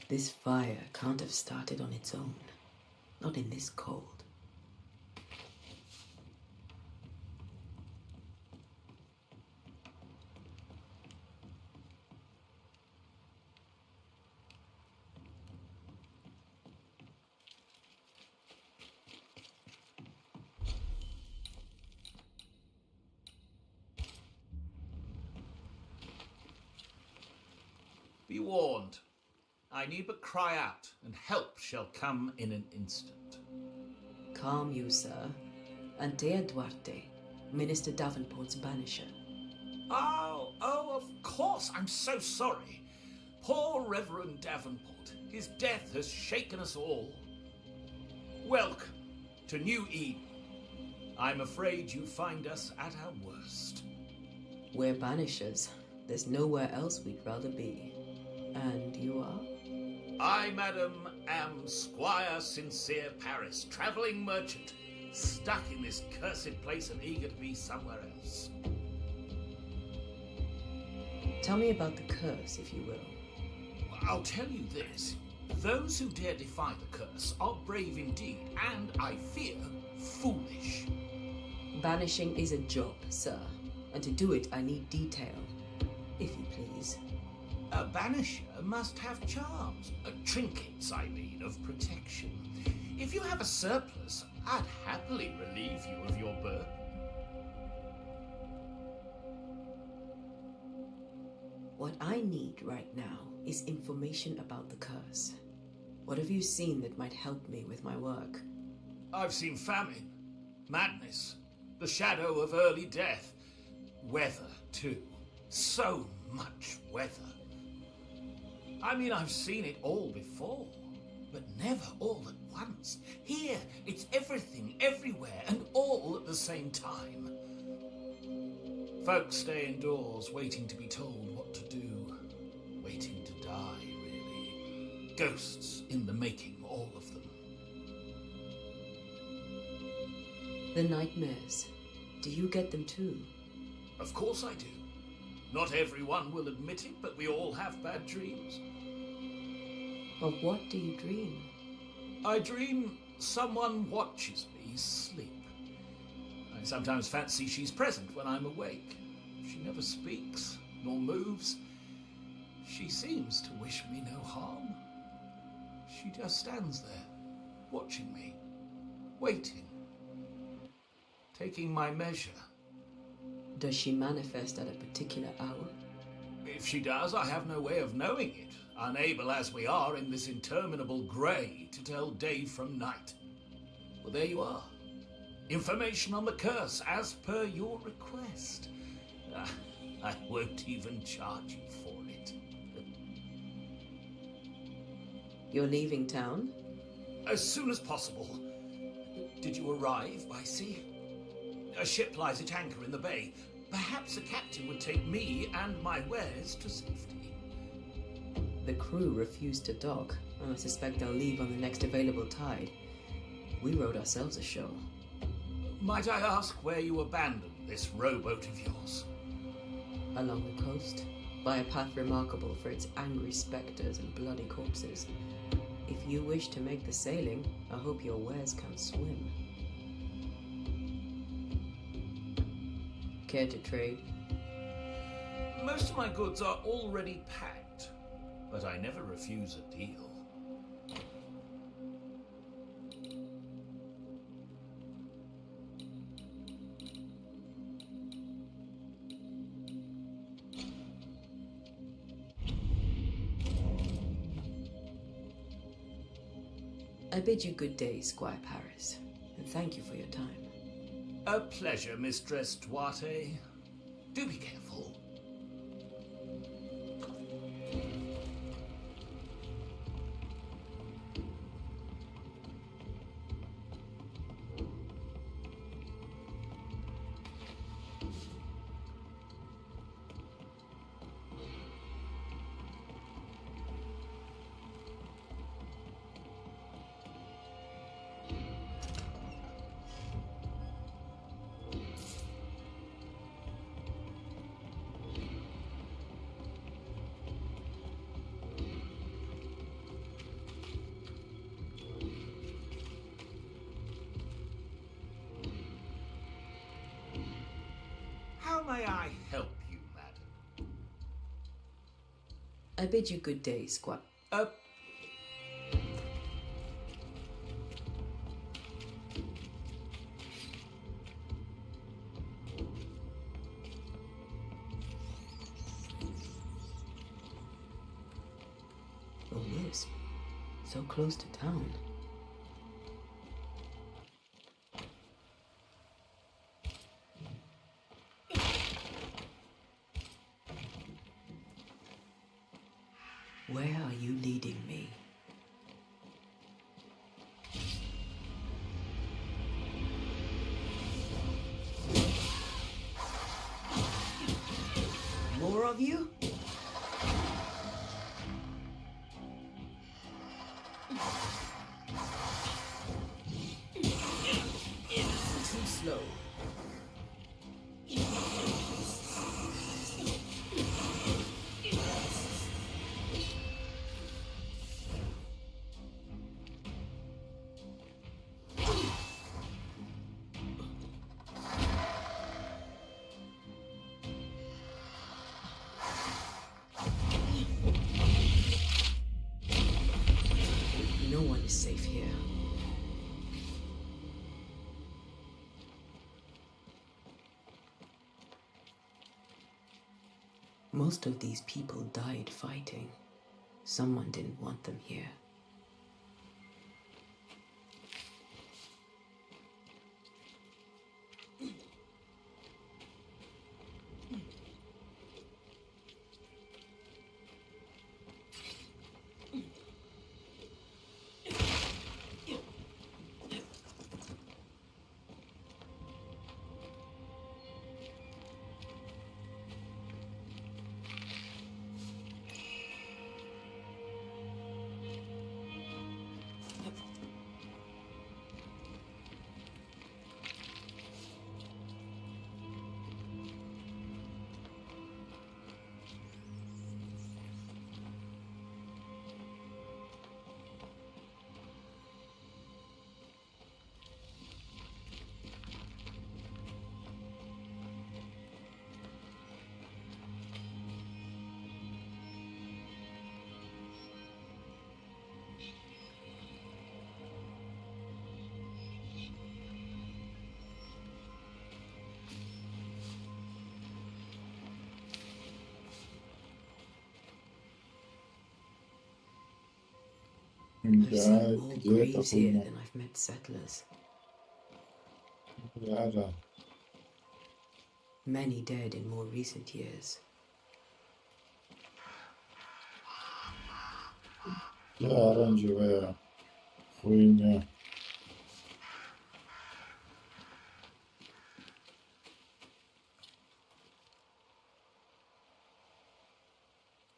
Speaker 3: This fire can't have started on its own. Not in this cold.
Speaker 11: Be warned. I need but cry out, and help shall come in an instant.
Speaker 3: Calm you, sir. Antea Duarte, Minister Davenport's banisher.
Speaker 11: Oh, of course. I'm so sorry. Poor Reverend Davenport. His death has shaken us all. Welcome to New Eden. I'm afraid you find us at our worst.
Speaker 3: We're banishers. There's nowhere else we'd rather be. And you are?
Speaker 11: I, madam, am Squire Sincere Paris, travelling merchant, stuck in this cursed place and eager to be somewhere else.
Speaker 3: Tell me about the curse, if you will.
Speaker 11: I'll tell you this. Those who dare defy the curse are brave indeed, and, I fear, foolish.
Speaker 3: Banishing is a job, sir. And to do it, I need detail. If you please.
Speaker 11: A banisher must have charms, trinkets, I mean, of protection. If you have a surplus, I'd happily relieve you of your burden.
Speaker 3: What I need right now is information about the curse. What have you seen that might help me with my work?
Speaker 11: I've seen famine, madness, the shadow of early death, weather, too. So much weather. I mean, I've seen it all before, but never all at once. Here, it's everything, everywhere, and all at the same time. Folks stay indoors, waiting to be told what to do. Waiting to die, really. Ghosts in the making, all of them.
Speaker 3: The nightmares. Do you get them too?
Speaker 11: Of course I do. Not everyone will admit it, but we all have bad dreams.
Speaker 3: Of what do you dream?
Speaker 11: I dream someone watches me sleep. I sometimes fancy she's present when I'm awake. She never speaks, nor moves. She seems to wish me no harm. She just stands there, watching me, waiting, taking my measure.
Speaker 3: Does she manifest at a particular hour?
Speaker 11: If she does, I have no way of knowing it, unable as we are in this interminable grey to tell day from night. Well, there you are. Information on the curse, as per your request. I won't even charge you for it.
Speaker 3: You're leaving town?
Speaker 11: As soon as possible. Did you arrive by sea? A ship lies at anchor in the bay. Perhaps a captain would take me and my wares to safety.
Speaker 3: The crew refused to dock, and I suspect they'll leave on the next available tide. We rode ourselves ashore.
Speaker 11: Might I ask where you abandoned this rowboat of yours?
Speaker 3: Along the coast, by a path remarkable for its angry spectres and bloody corpses. If you wish to make the sailing, I hope your wares can swim. Care to trade?
Speaker 11: Most of my goods are already packed, but I never refuse a deal.
Speaker 3: I bid you good day, Squire Paris, and thank you for your time.
Speaker 11: A pleasure, Mistress Duarte. Do be careful. How may I help you, madam?
Speaker 3: I bid you good day, Squire. A wisp, so close to town. Where are you leading me? More of you? Too slow. No one is safe here. Most of these people died fighting. Someone didn't want them here. I've
Speaker 1: Да,
Speaker 3: seen more
Speaker 1: где эта
Speaker 3: graves here
Speaker 1: хуйня?
Speaker 3: than I've met settlers.
Speaker 1: Да.
Speaker 3: Many dead in more recent years.
Speaker 1: Да, оранжевая хуйня.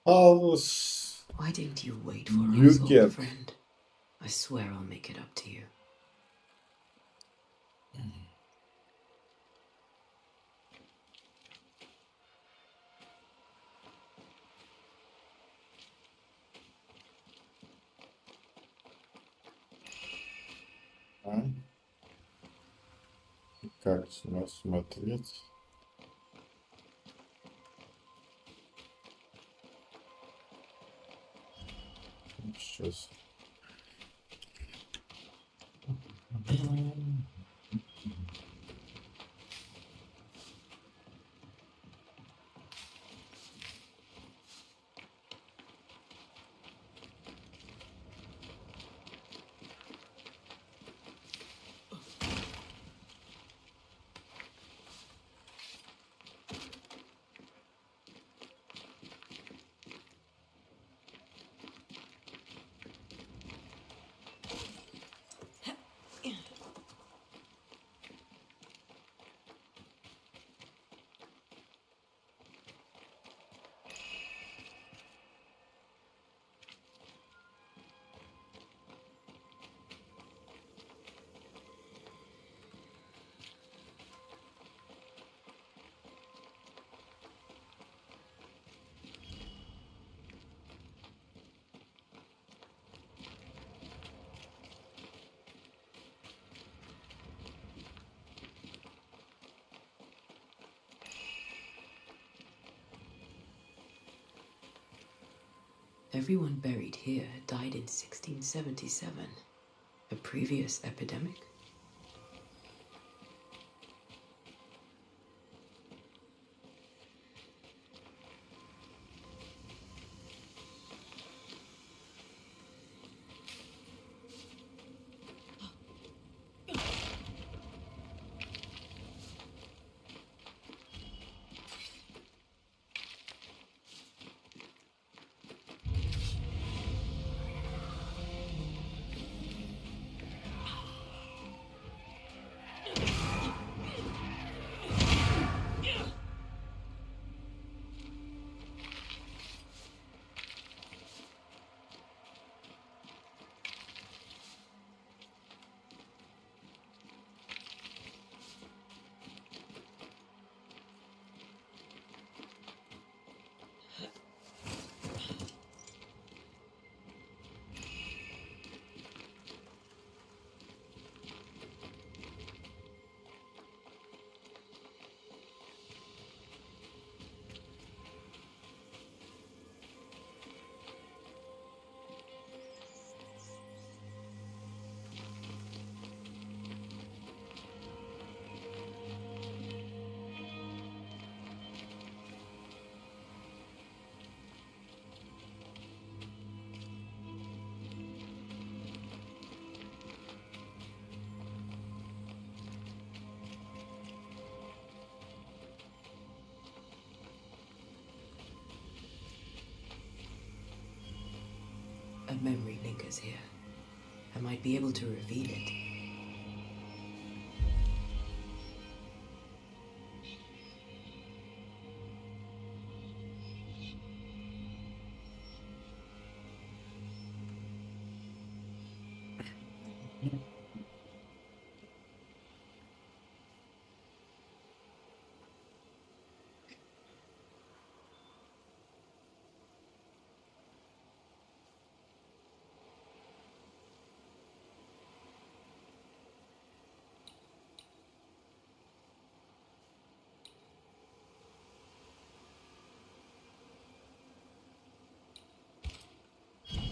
Speaker 1: Aorus.
Speaker 3: Why didn't you wait for
Speaker 1: You
Speaker 3: us, old
Speaker 1: get.
Speaker 3: friend? I swear I'll make it up to you.
Speaker 1: А? Как смотреть? Сейчас.
Speaker 3: Everyone buried here died in 1677. A previous epidemic? A memory lingers here. I might be able to reveal it.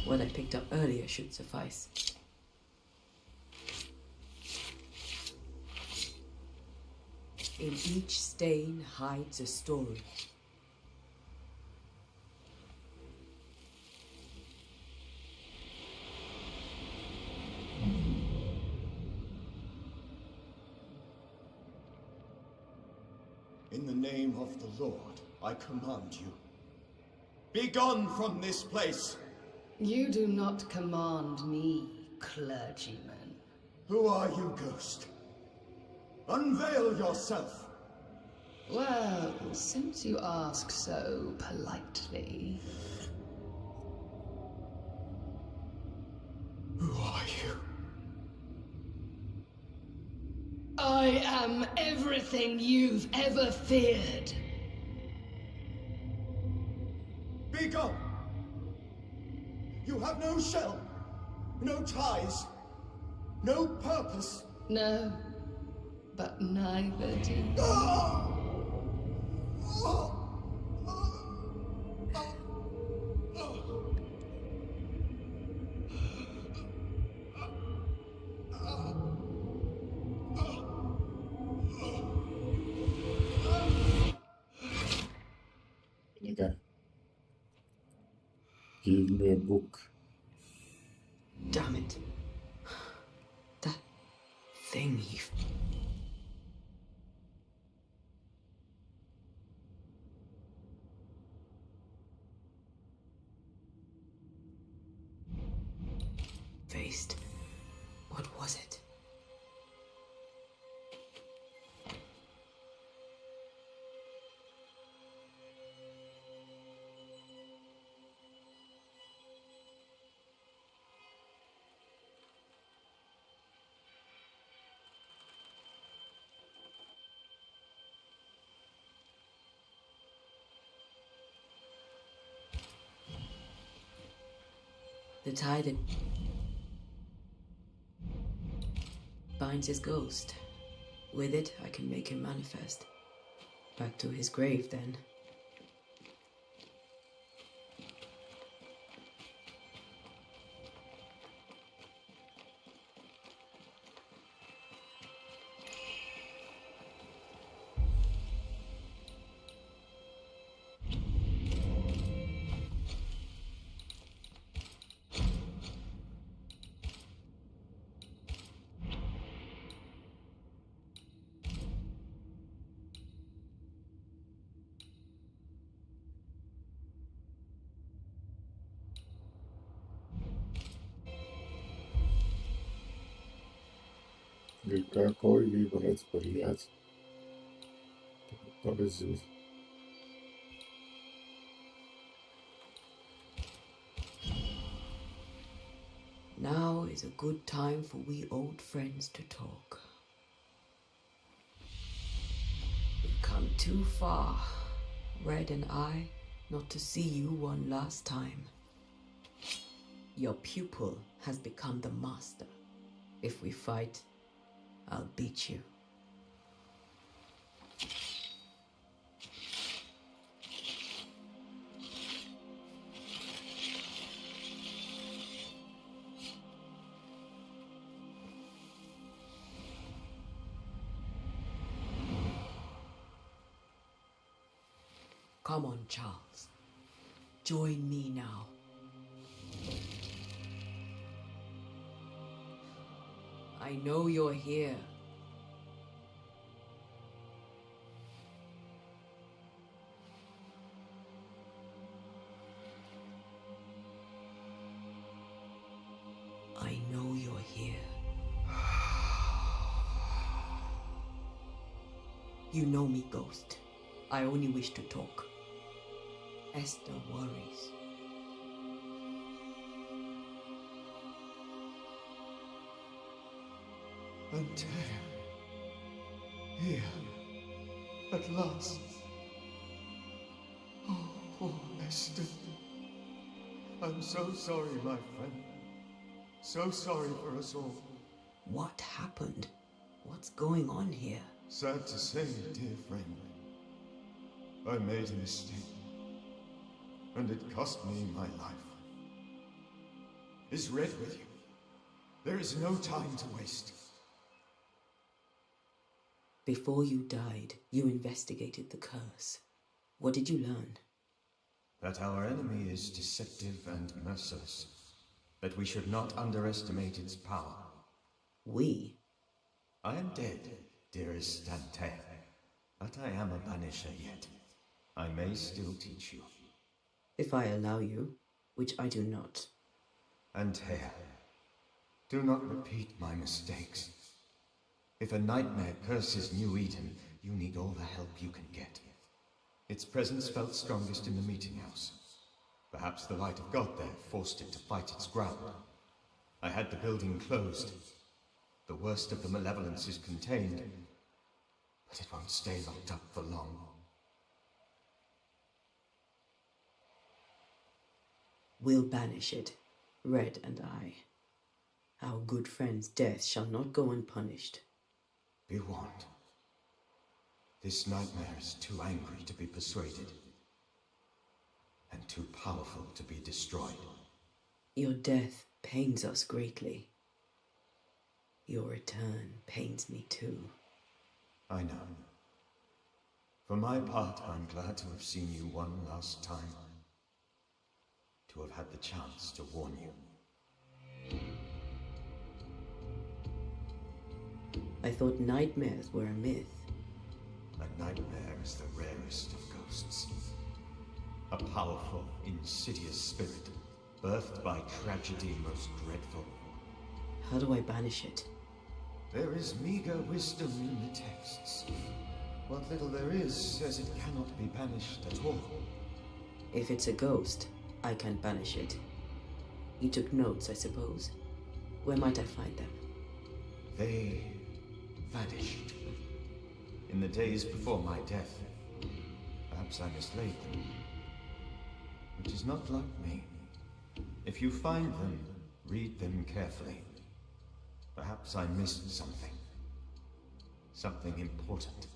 Speaker 3: What I picked up earlier should suffice. In each stain hides a story.
Speaker 12: In the name of the Lord, I command you. Be gone from this place!
Speaker 6: You do not command me, clergyman.
Speaker 12: Who are you, ghost? Unveil yourself!
Speaker 6: Well, since you ask so politely...
Speaker 12: Who are you?
Speaker 6: I am everything you've ever feared.
Speaker 12: Be gone! You have no shell, no ties, no purpose.
Speaker 6: No, but neither do you.
Speaker 1: Okay. Give me a book.
Speaker 3: Damn it. That thing he... faced. What was it? The tie that binds his ghost. With it, I can make him manifest. Back to his grave, then.
Speaker 1: Какой выбрать, блядь? Подожди.
Speaker 3: Now is a good time for we old friends to talk. We've come too far, Red and I, not to see you one last time. Your pupil has become the master. If we fight, I'll beat you. Come on, Charles. Join me now. I know you're here. I know you're here. You know me, Ghost. I only wish to talk. Esther worries.
Speaker 12: Antea. Here. At last. Oh, poor Esther. I'm so sorry, my friend. So sorry for us all.
Speaker 3: What happened? What's going on here?
Speaker 12: Sad to say, dear friend. I made a mistake. And it cost me my life. Is Red with you? There is no time to waste.
Speaker 3: Before you died, you investigated the curse. What did you learn?
Speaker 5: That our enemy is deceptive and merciless. That we should not underestimate its power.
Speaker 3: We?
Speaker 5: I am dead, dearest Antea. But I am a banisher yet. I may still teach you.
Speaker 3: If I allow you, which I do not.
Speaker 5: Antea, do not repeat my mistakes. If a nightmare curses New Eden, you need all the help you can get. Its presence felt strongest in the meeting house. Perhaps the light of God there forced it to fight its ground. I had the building closed. The worst of the malevolence is contained, but it won't stay locked up for long.
Speaker 3: We'll banish it, Red and I. Our good friend's death shall not go unpunished.
Speaker 5: Be warned. This nightmare is too angry to be persuaded, and too powerful to be destroyed.
Speaker 3: Your death pains us greatly. Your return pains me too.
Speaker 5: I know. For my part, I'm glad to have seen you one last time. To have had the chance to warn you.
Speaker 3: I thought nightmares were a myth.
Speaker 5: A nightmare is the rarest of ghosts. A powerful, insidious spirit, birthed by tragedy most dreadful.
Speaker 3: How do I banish it?
Speaker 5: There is meager wisdom in the texts. What little there is says it cannot be banished at all.
Speaker 3: If it's a ghost, I can't banish it. You took notes, I suppose. Where might I find them?
Speaker 5: They vanished. In the days before my death. Perhaps I mislaid them. Which is not like me. If you find them, read them carefully. Perhaps I missed something. Something important.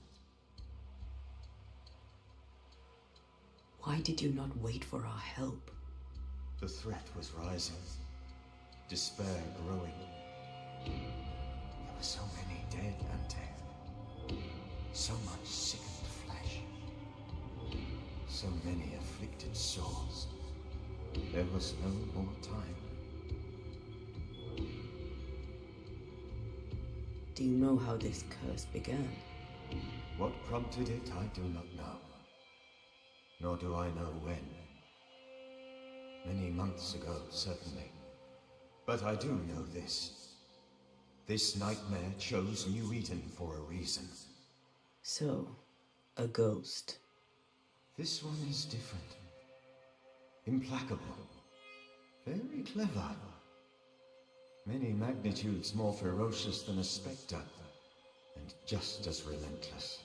Speaker 3: Why did you not wait for our help?
Speaker 5: The threat was rising. Despair growing. There were so many dead and dead. So much sickened flesh. So many afflicted souls. There was no more time.
Speaker 3: Do you know how this curse began?
Speaker 5: What prompted it, I do not know. Nor do I know when. Many months ago, certainly. But I do know this. This nightmare chose New Eden for a reason.
Speaker 3: So, a ghost.
Speaker 5: This one is different. Implacable. Very clever. Many magnitudes more ferocious than a spectre, and just as relentless.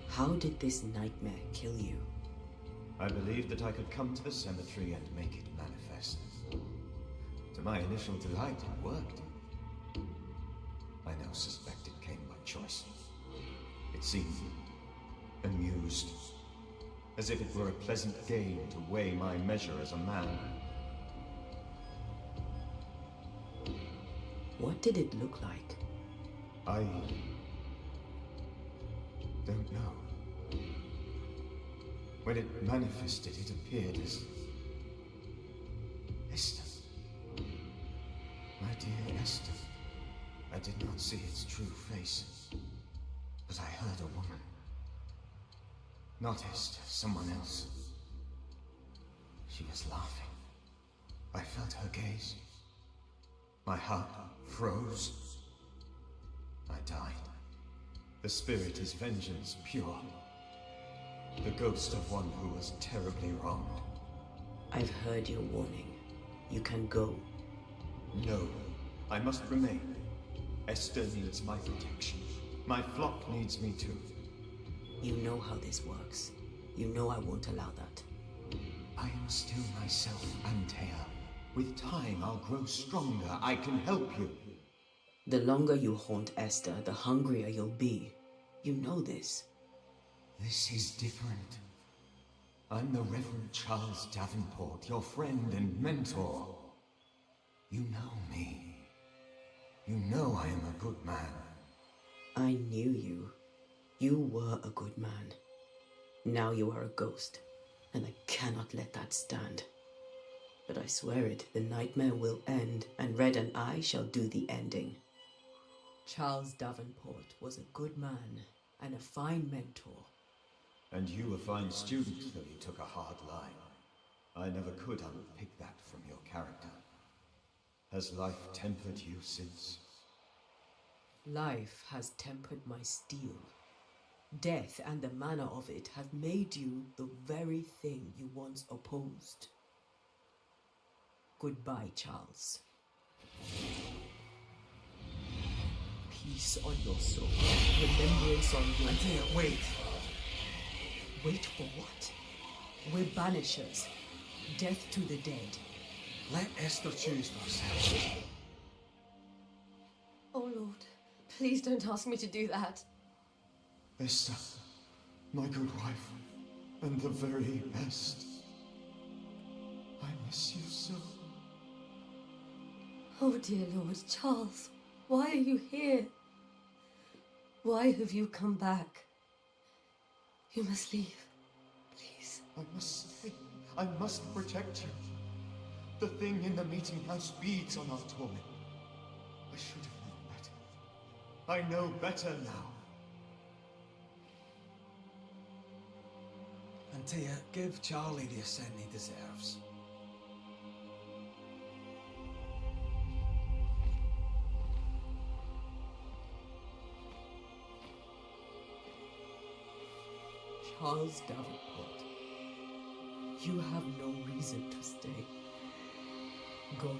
Speaker 3: How did this nightmare kill you?
Speaker 5: I believed that I could come to the cemetery and make it manifest. To my initial delight, it worked. I now suspect it came by choice. It seemed amused, as if it were a pleasant game to weigh my measure as a man.
Speaker 3: What did it look like?
Speaker 5: I don't know. When it manifested, it appeared as Esther. My dear Esther. I did not see its true face, but I heard a woman. Not Esther, someone else. She was laughing. I felt her gaze. My heart froze. I died. The spirit is vengeance pure. The ghost of one who was terribly wronged.
Speaker 3: I've heard your warning. You can go.
Speaker 5: No, I must remain. Esther needs my protection. My flock needs me too.
Speaker 3: You know how this works. You know I won't allow that.
Speaker 5: I am still myself, Antea. With time, I'll grow stronger. I can help you.
Speaker 3: The longer you haunt Esther, the hungrier you'll be. You know this.
Speaker 5: This is different. I'm the Reverend Charles Davenport, your friend and mentor. You know me. You know I am a good man.
Speaker 3: I knew you. You were a good man. Now you are a ghost, and I cannot let that stand. But I swear it, the nightmare will end, and Red and I shall do the ending. Charles Davenport was a good man and a fine mentor.
Speaker 5: And you a fine student, though you took a hard line. I never could unpick that from your character. Has life tempered you since?
Speaker 3: Life has tempered my steel. Death and the manner of it have made you the very thing you once opposed. Goodbye, Charles. Peace on your soul. Remembrance on your...
Speaker 2: Antea, wait.
Speaker 3: Wait for what? We're banishers. Death to the dead.
Speaker 2: Let Esther choose for herself.
Speaker 10: Oh Lord, please don't ask me to do that.
Speaker 12: Esther, my good wife, and the very best. I miss you so.
Speaker 10: Oh dear Lord, Charles, why are you here? Why have you come back? You must leave, please.
Speaker 12: I must stay. I must protect you. The thing in the meeting house feeds on our torment. I should have known better. I know better now.
Speaker 2: Antea, give Charlie the ascent he deserves.
Speaker 3: Charles Davenport, you have no reason to stay. Go.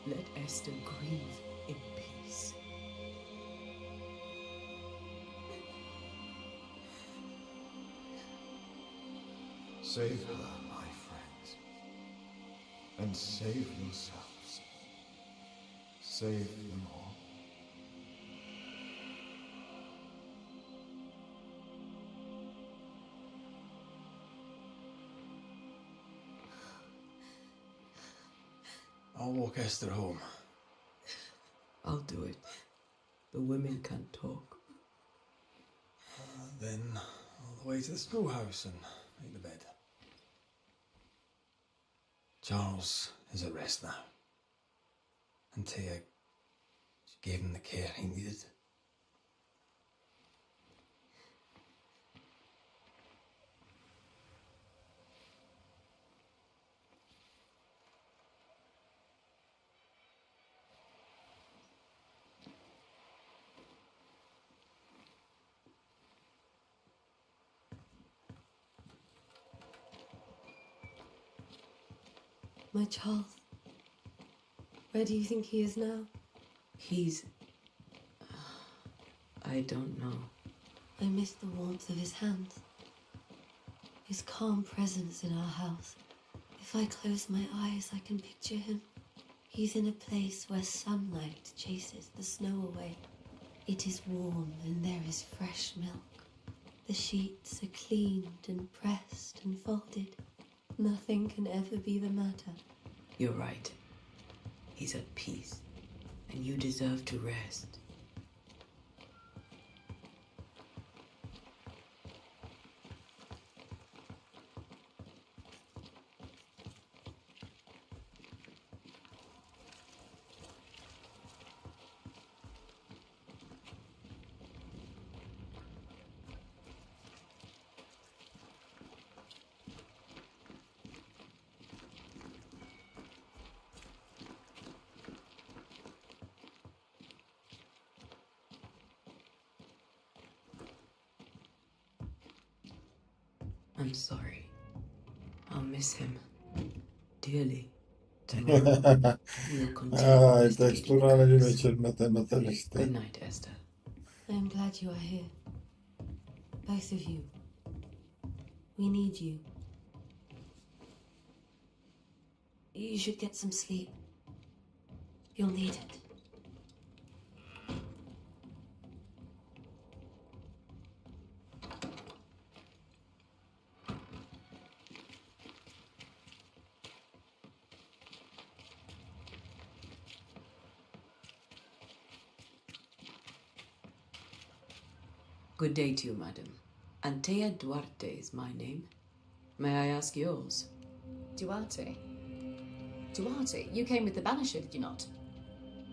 Speaker 3: Let Esther grieve in peace.
Speaker 12: Save her, my friends. And save yourselves. Save them all.
Speaker 2: I'll walk Esther home.
Speaker 3: I'll do it. The women can't talk.
Speaker 2: Then all the way to the schoolhouse and make the bed. Charles is at rest now. Antea gave him the care he needed.
Speaker 10: My Charles, where do you think he is now?
Speaker 3: He's... I don't know.
Speaker 10: I miss the warmth of his hands, his calm presence in our house. If I close my eyes, I can picture him. He's in a place where sunlight chases the snow away. It is warm and there is fresh milk. The sheets are cleaned and pressed and folded. Nothing can ever be the matter.
Speaker 3: You're right. He's at peace, and you deserve to rest. I'm sorry. I'll miss him dearly. Tomorrow we'll continue investigating. Good night, Esther.
Speaker 10: I am glad you are here. Both of you. We need you. You should get some sleep. You'll need it.
Speaker 3: Good day to you, madam. Antea Duarte is my name. May I ask yours?
Speaker 13: Duarte? Duarte? You came with the Banisher, did you not?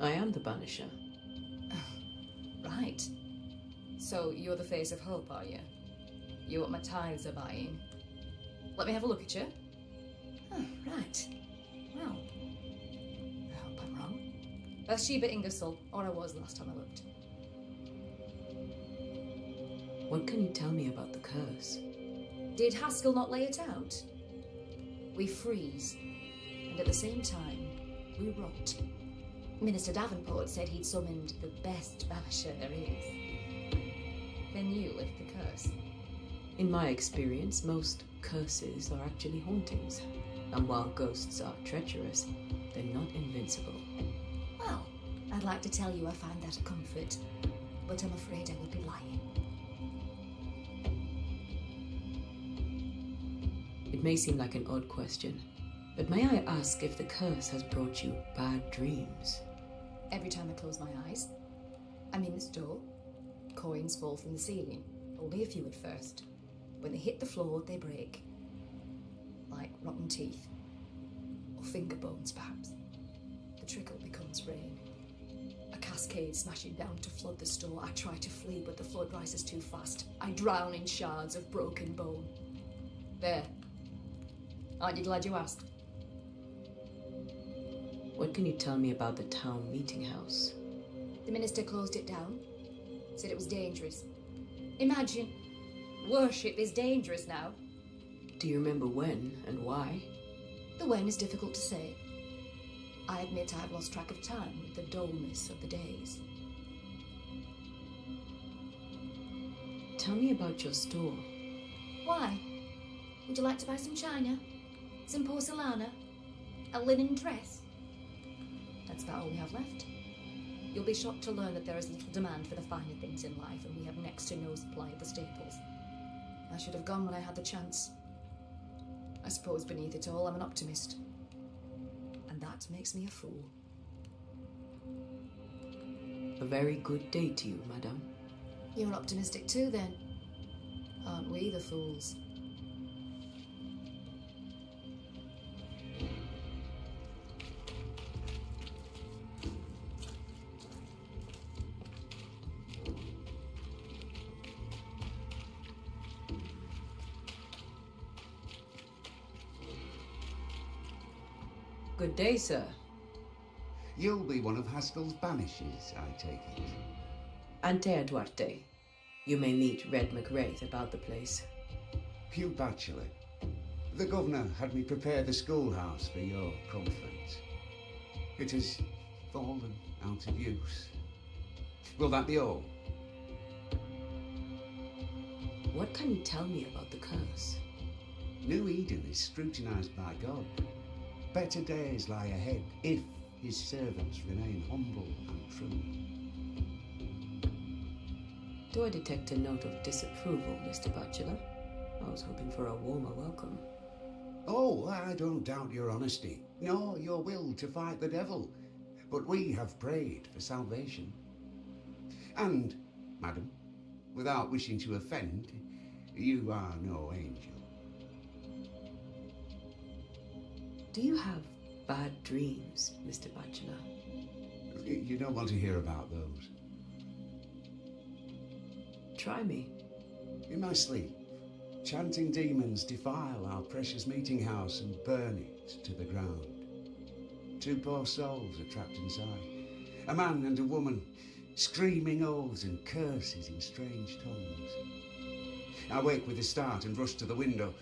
Speaker 3: I am the Banisher.
Speaker 13: Oh, Right. So you're the face of hope, are you? You're what my tithes are buying. Let me have a look at you. Oh, right. Well, I hope I'm wrong. Bathsheba Ingersoll, or I was last time I looked.
Speaker 3: What can you tell me about the curse?
Speaker 13: Did Haskell not lay it out? We freeze, and at the same time, we rot. Minister Davenport said he'd summoned the best banisher there is. Then you lift the curse.
Speaker 3: In my experience, most curses are actually hauntings. And while ghosts are treacherous, they're not invincible.
Speaker 13: Well, I'd like to tell you I find that a comfort, but I'm afraid I would be lying.
Speaker 3: It may seem like an odd question, but may I ask if the curse has brought you bad dreams?
Speaker 13: Every time I close my eyes, I'm in this door. Coins fall from the ceiling, only a few at first. When they hit the floor, they break. Like rotten teeth. Or finger bones, perhaps. The trickle becomes rain. A cascade smashing down to flood the store. I try to flee, but the flood rises too fast. I drown in shards of broken bone. There. Aren't you glad you asked?
Speaker 3: What can you tell me about the town meeting house?
Speaker 13: The minister closed it down. Said it was dangerous. Imagine, worship is dangerous now.
Speaker 3: Do you remember when and why?
Speaker 13: The when is difficult to say. I admit I've lost track of time with the dullness of the days.
Speaker 3: Tell me about your store.
Speaker 13: Why? Would you like to buy some china? Some porcelana? A linen dress? That's about all we have left. You'll be shocked to learn that there is little demand for the finer things in life, and we have next to no supply of the staples. I should have gone when I had the chance. I suppose beneath it all, I'm an optimist. And that makes me a fool.
Speaker 3: A very good day to you, madame.
Speaker 13: You're optimistic too, then. Aren't we the fools?
Speaker 3: Good day, sir.
Speaker 14: You'll be one of Haskell's Banishers, I take it.
Speaker 3: Antea Duarte. You may meet Red McWraith about the place.
Speaker 14: Hugh Bachelor. The governor had me prepare the schoolhouse for your comfort. It has fallen out of use. Will that be all?
Speaker 3: What can you tell me about the curse?
Speaker 14: New Eden is scrutinized by God. Better days lie ahead if his servants remain humble and true.
Speaker 3: Do I detect a note of disapproval, Mr. Bachelor? I was hoping for a warmer welcome.
Speaker 14: Oh, I don't doubt your honesty, nor your will to fight the devil. But we have prayed for salvation. And, madam, without wishing to offend, you are no angel.
Speaker 3: Do you have bad dreams, Mr. Bachelor?
Speaker 14: You don't want to hear about those.
Speaker 3: Try me.
Speaker 14: In my sleep, chanting demons defile our precious meeting house and burn it to the ground. Two poor souls are trapped inside. A man and a woman, screaming oaths and curses in strange tongues. I wake with a start and rush to the window.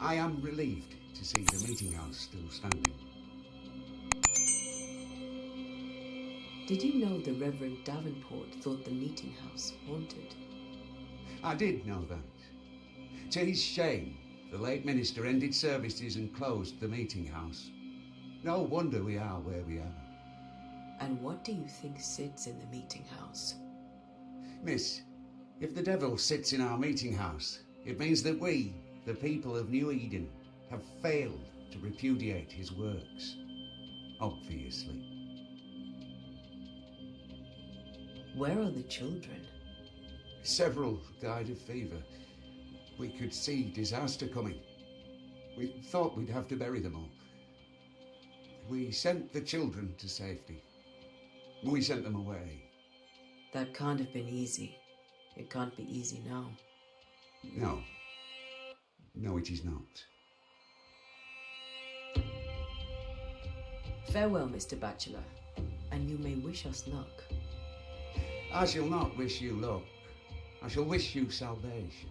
Speaker 14: I am relieved to see the meeting house still standing.
Speaker 3: Did you know the Reverend Davenport thought the meeting house haunted?
Speaker 14: I did know that. To his shame, the late minister ended services and closed the meeting house. No wonder we are where we are.
Speaker 3: And what do you think sits in the meeting house?
Speaker 14: Miss, if the devil sits in our meeting house, it means that we, the people of New Eden, have failed to repudiate his works. Obviously.
Speaker 3: Where are the children?
Speaker 14: Several died of fever. We could see disaster coming. We thought we'd have to bury them all. We sent the children to safety. We sent them away.
Speaker 3: That can't have been easy. It can't be easy now.
Speaker 14: No. No, it is not.
Speaker 3: Farewell, Mr. Bachelor, and you may wish us luck.
Speaker 14: I shall not wish you luck. I shall wish you salvation.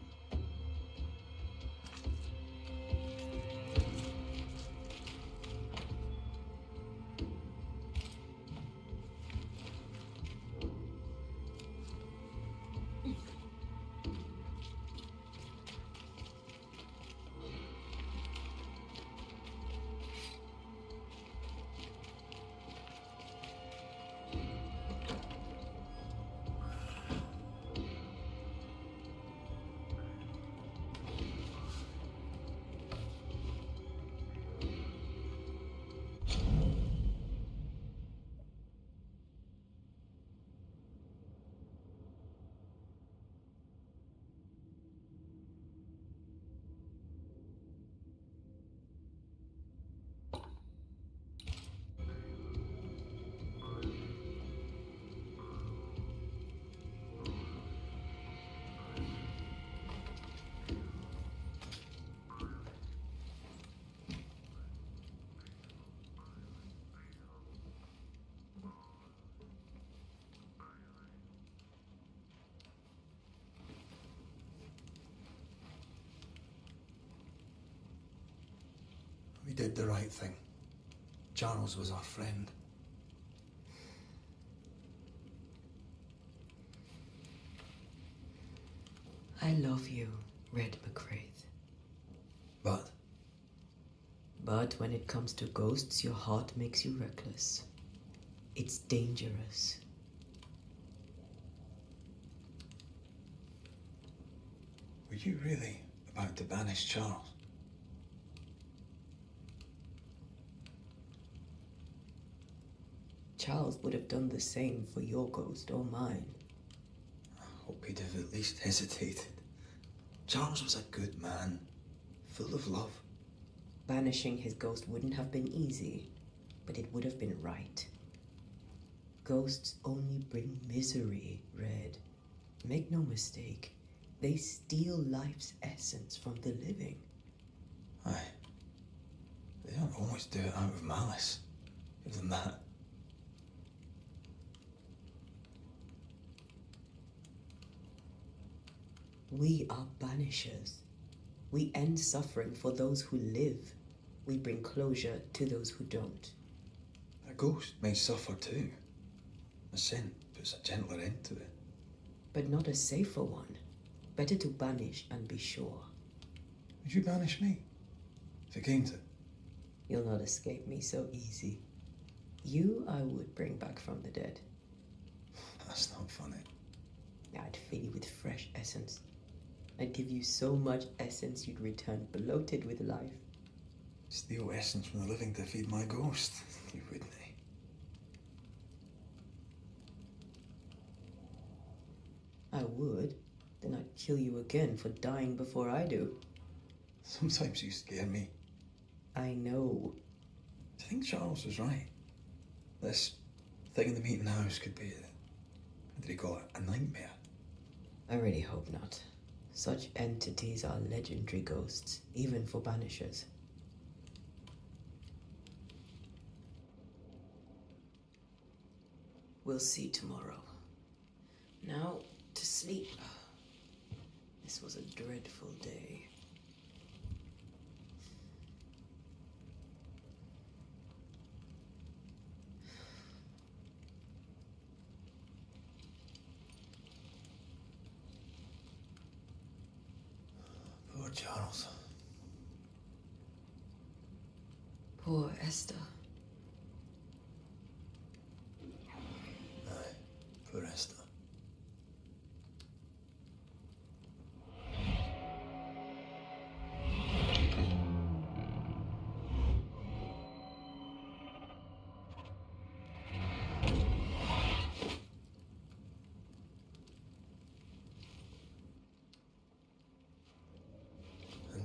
Speaker 12: We did the right thing. Charles was our friend.
Speaker 3: I love you, Red McCraith.
Speaker 12: But?
Speaker 3: But when it comes to ghosts, your heart makes you reckless. It's dangerous.
Speaker 12: Were you really about to banish Charles?
Speaker 3: Charles would have done the same for your ghost or mine.
Speaker 12: I hope he'd have at least hesitated. Charles was a good man, full of love.
Speaker 3: Banishing his ghost wouldn't have been easy, but it would have been right. Ghosts only bring misery, Red. Make no mistake, they steal life's essence from the living.
Speaker 12: Aye. They don't always do it out of malice. Give them that.
Speaker 3: We are banishers. We end suffering for those who live. We bring closure to those who don't.
Speaker 12: A ghost may suffer too. A sin puts a gentler end to it.
Speaker 3: But not a safer one. Better to banish and be sure.
Speaker 12: Would you banish me? If it came to it?
Speaker 3: You'll not escape me so easy. You I would bring back from the dead.
Speaker 12: That's not funny.
Speaker 3: I'd fill you with fresh essence. I'd give you so much essence you'd return bloated with life.
Speaker 12: Steal essence from the living to feed my ghost. You wouldn't, eh?
Speaker 3: I would. Then I'd kill you again for dying before I do.
Speaker 12: Sometimes you scare me.
Speaker 3: I know.
Speaker 12: Do you think Charles was right? This thing in the meeting house could be, what did he call it, a nightmare?
Speaker 3: I really hope not. Such entities are legendary ghosts, even for banishers. We'll see tomorrow. Now, to sleep. This was a dreadful day.
Speaker 12: Poor Charles.
Speaker 3: Poor Esther.
Speaker 12: Aye, poor Esther.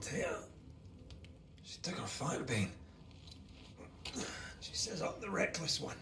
Speaker 12: Tia, she took her firebane. She says I'm the reckless one.